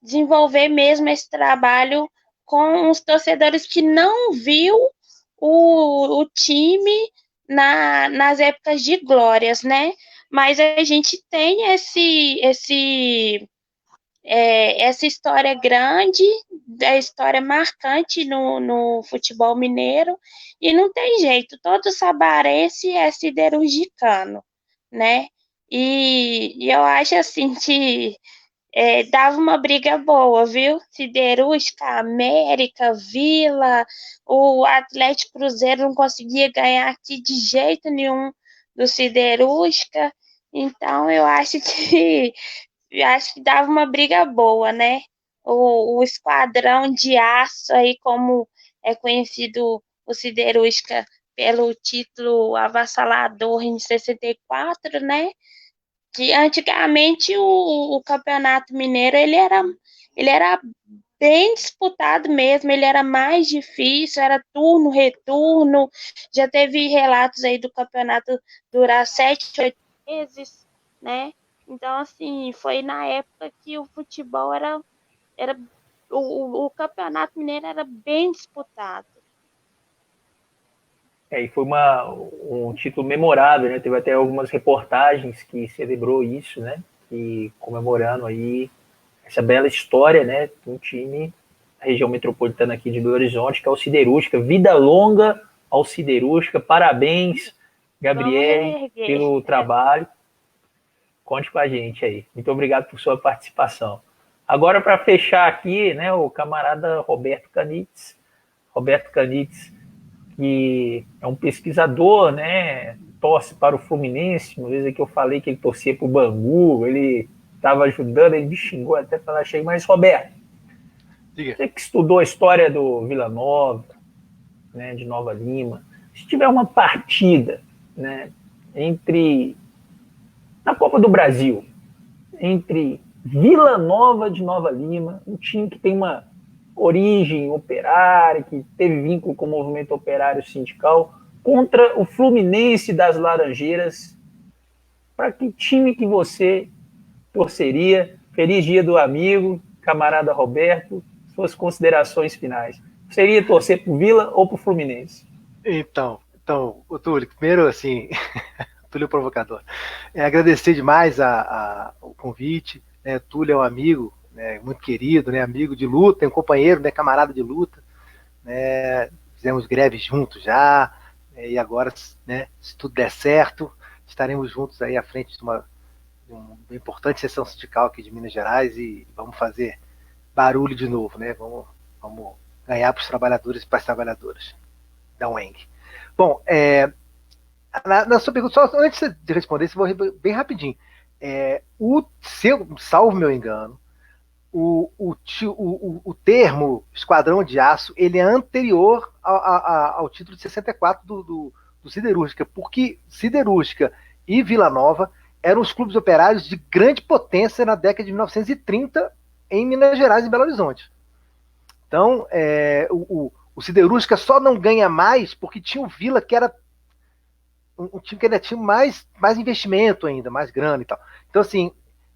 desenvolver mesmo esse trabalho com os torcedores que não viu o time nas épocas de glórias, né? Mas a gente tem essa história grande, a história marcante no futebol mineiro, e não tem jeito, todo sabarense é siderurgicano, né? E eu acho assim que dava uma briga boa, viu? Siderúrgica, América, Vila, o Atlético Cruzeiro não conseguia ganhar aqui de jeito nenhum do Siderúrgica, então eu acho que dava uma briga boa, né? O esquadrão de aço aí, como é conhecido o Siderúrgica pelo título avassalador em 64, né? Que antigamente o Campeonato Mineiro ele era bem disputado mesmo, ele era mais difícil, era turno, retorno, já teve relatos aí do campeonato durar 7, 8 meses, né? Então, assim, foi na época que o futebol era o Campeonato Mineiro era bem disputado. E foi um título memorável, né? Teve até algumas reportagens que celebrou isso, né? E comemorando aí essa bela história, né? De um time da região metropolitana aqui de Belo Horizonte, que é o Siderúrgica. Vida longa ao Siderúrgica. Parabéns, Gabriele, pelo trabalho. Conte com a gente aí. Muito obrigado por sua participação. Agora, para fechar aqui, né, o camarada Roberto Canites, Roberto Canitz, que é um pesquisador, né, torce para o Fluminense. Uma vez que eu falei que ele torcia para o Bangu, ele estava ajudando, ele me xingou até falar, achei, mas Roberto, você que estudou a história do Vila Nova, né, de Nova Lima, se tiver uma partida, né, na Copa do Brasil, entre Vila Nova de Nova Lima, um time que tem uma origem operária, que teve vínculo com o movimento operário sindical, contra o Fluminense das Laranjeiras, para que time que você torceria? Feliz dia do amigo, camarada Roberto, suas considerações finais. Você iria torcer para o Vila ou para o Fluminense? Então, o Túlio, primeiro, assim, Túlio provocador, agradecer demais o convite, né? Túlio é um amigo, né, muito querido, né, amigo de luta, é um companheiro, né, camarada de luta, né, fizemos greve juntos já, e agora, né, se tudo der certo, estaremos juntos aí à frente de uma importante sessão sindical aqui de Minas Gerais e vamos fazer barulho de novo, né? Vamos ganhar para os trabalhadores e para as trabalhadoras da UENG. Bom, na sua pergunta, só antes de responder, eu vou bem rapidinho. Salvo meu engano, o termo Esquadrão de Aço, ele é anterior ao título de 64 do Siderúrgica, porque Siderúrgica e Vila Nova eram os clubes operários de grande potência na década de 1930 em Minas Gerais e Belo Horizonte. Então, o Siderúrgica só não ganha mais porque tinha o Vila, que era um time que ainda tinha mais investimento ainda, mais grana e tal. Então, assim,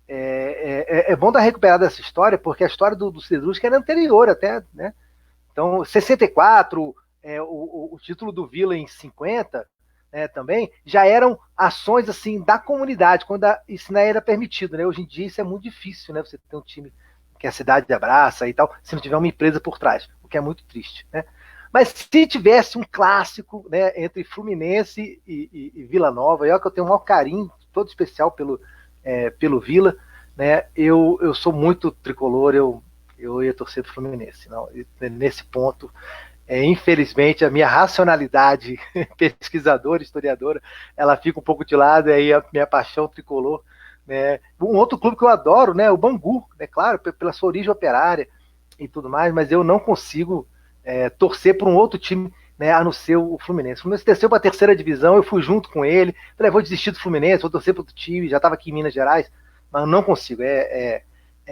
é bom dar recuperada essa história, porque a história do Siderúrgica era anterior até, né? Então, 64, o título do Vila em 50, também, já eram ações assim da comunidade, quando isso não era permitido, né? Hoje em dia isso é muito difícil, né? Você ter um time que a cidade abraça e tal, se não tiver uma empresa por trás, o que é muito triste, né? Mas se tivesse um clássico, né, entre Fluminense e Vila Nova, eu tenho um maior carinho, todo especial pelo Vila, né? Eu sou muito tricolor, eu ia torcer do Fluminense. Não, nesse ponto, infelizmente, a minha racionalidade pesquisadora, historiadora, ela fica um pouco de lado, e aí a minha paixão tricolor, né? Um outro clube que eu adoro, né, o Bangu, né, claro, pela sua origem operária e tudo mais, mas eu não consigo torcer por um outro time, né, a não ser o Fluminense. O Fluminense desceu para a terceira divisão, eu fui junto com ele, falei, vou desistir do Fluminense, vou torcer para outro time, já estava aqui em Minas Gerais, mas eu não consigo, é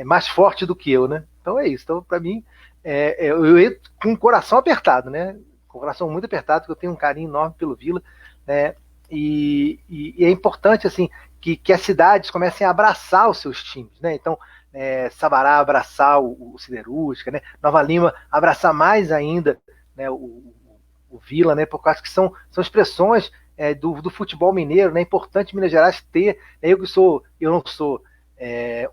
mais forte do que eu, né? Então é isso. Então, para mim, eu ia com o coração apertado, né? Com o coração muito apertado, porque eu tenho um carinho enorme pelo Vila, né? E é importante, assim, que as cidades comecem a abraçar os seus times, né? Então, Sabará abraçar o Siderúrgica, né? Nova Lima abraçar mais ainda, né, o Vila, né? Porque eu acho que são expressões do futebol mineiro, né? É importante Minas Gerais ter, né? Eu não sou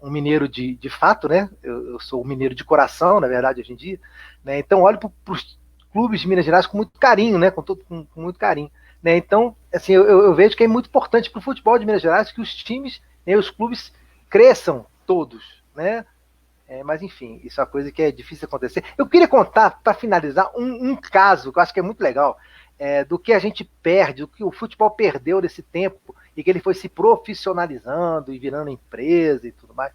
um mineiro de fato, né? Eu sou um mineiro de coração, na verdade, hoje em dia, né? Então olho para os clubes de Minas Gerais com muito carinho, né? Com muito carinho, né? Então, assim, eu vejo que é muito importante para o futebol de Minas Gerais que os times, né, os clubes cresçam todos, né? Mas enfim, isso é uma coisa que é difícil acontecer. Eu queria contar, para finalizar, um caso que eu acho que é muito legal, do que a gente perde, do que o futebol perdeu nesse tempo, e que ele foi se profissionalizando e virando empresa e tudo mais,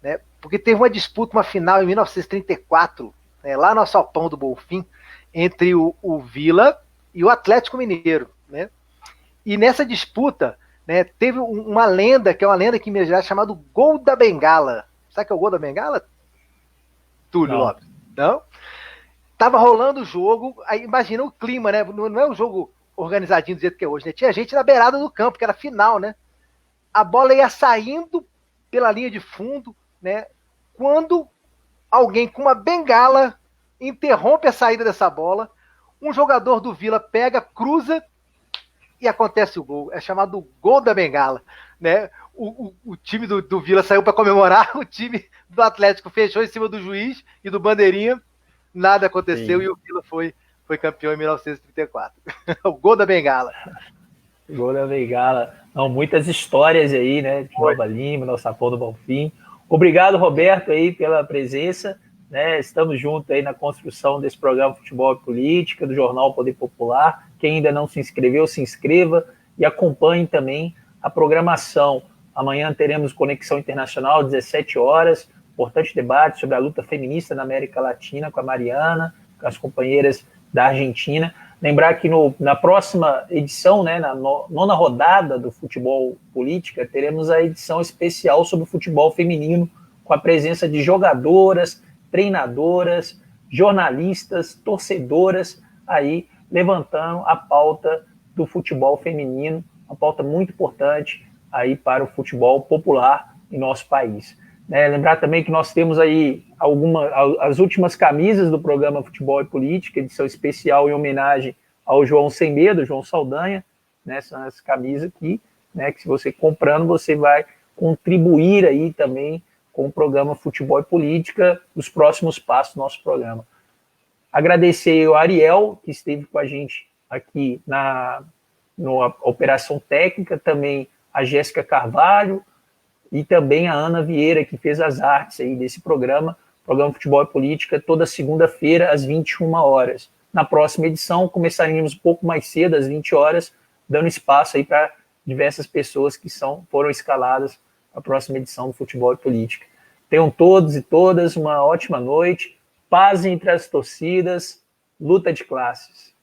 né? Porque teve uma disputa, uma final em 1934, lá no Alçapão do Bonfim, entre o Vila e o Atlético Mineiro, né? E nessa disputa, né, teve uma lenda, que é uma lenda aqui em Minas Gerais, chamada Gol da Bengala. Sabe o que é o Gol da Bengala? Túlio Lopes. Não? Tava rolando o jogo, aí imagina o clima, né? Não é um jogo organizadinho do jeito que é hoje, né? Tinha gente na beirada do campo, que era final, né? A bola ia saindo pela linha de fundo, né? Quando alguém com uma bengala interrompe a saída dessa bola, um jogador do Vila pega, cruza e acontece o gol. É chamado Gol da Bengala, né? O time do Vila saiu para comemorar, o time do Atlético fechou em cima do juiz e do bandeirinha, nada aconteceu. Sim. E o Vila foi campeão em 1934. O Gol da Bengala. Gol da Bengala. Não, muitas histórias aí, né? De Nova Lima, no Alçapão do Bonfim. Obrigado, Roberto, aí pela presença. né? Estamos juntos aí na construção desse programa Futebol e Política, do Jornal Poder Popular. Quem ainda não se inscreveu, se inscreva e acompanhe também a programação. Amanhã teremos Conexão Internacional, 17 horas, importante debate sobre a luta feminista na América Latina com a Mariana, com as companheiras da Argentina. Lembrar que na próxima edição, né, na nona rodada do Futebol Política, teremos a edição especial sobre o futebol feminino, com a presença de jogadoras, treinadoras, jornalistas, torcedoras, aí levantando a pauta do futebol feminino, uma pauta muito importante aí para o futebol popular em nosso país. Lembrar também que nós temos aí as últimas camisas do programa Futebol e Política, edição especial em homenagem ao João Sem Medo, João Saldanha, né? São as camisas aqui, né? Que se você comprando, você vai contribuir aí também com o programa Futebol e Política, os próximos passos do nosso programa. Agradecer ao Ariel, que esteve com a gente aqui na operação técnica, também a Jéssica Carvalho, e também a Ana Vieira, que fez as artes aí desse programa Futebol e Política, toda segunda-feira, às 21 horas. Na próxima edição, começaríamos um pouco mais cedo, às 20 horas, dando espaço aí para diversas pessoas que foram escaladas para a próxima edição do Futebol e Política. Tenham todos e todas uma ótima noite, paz entre as torcidas, luta de classes.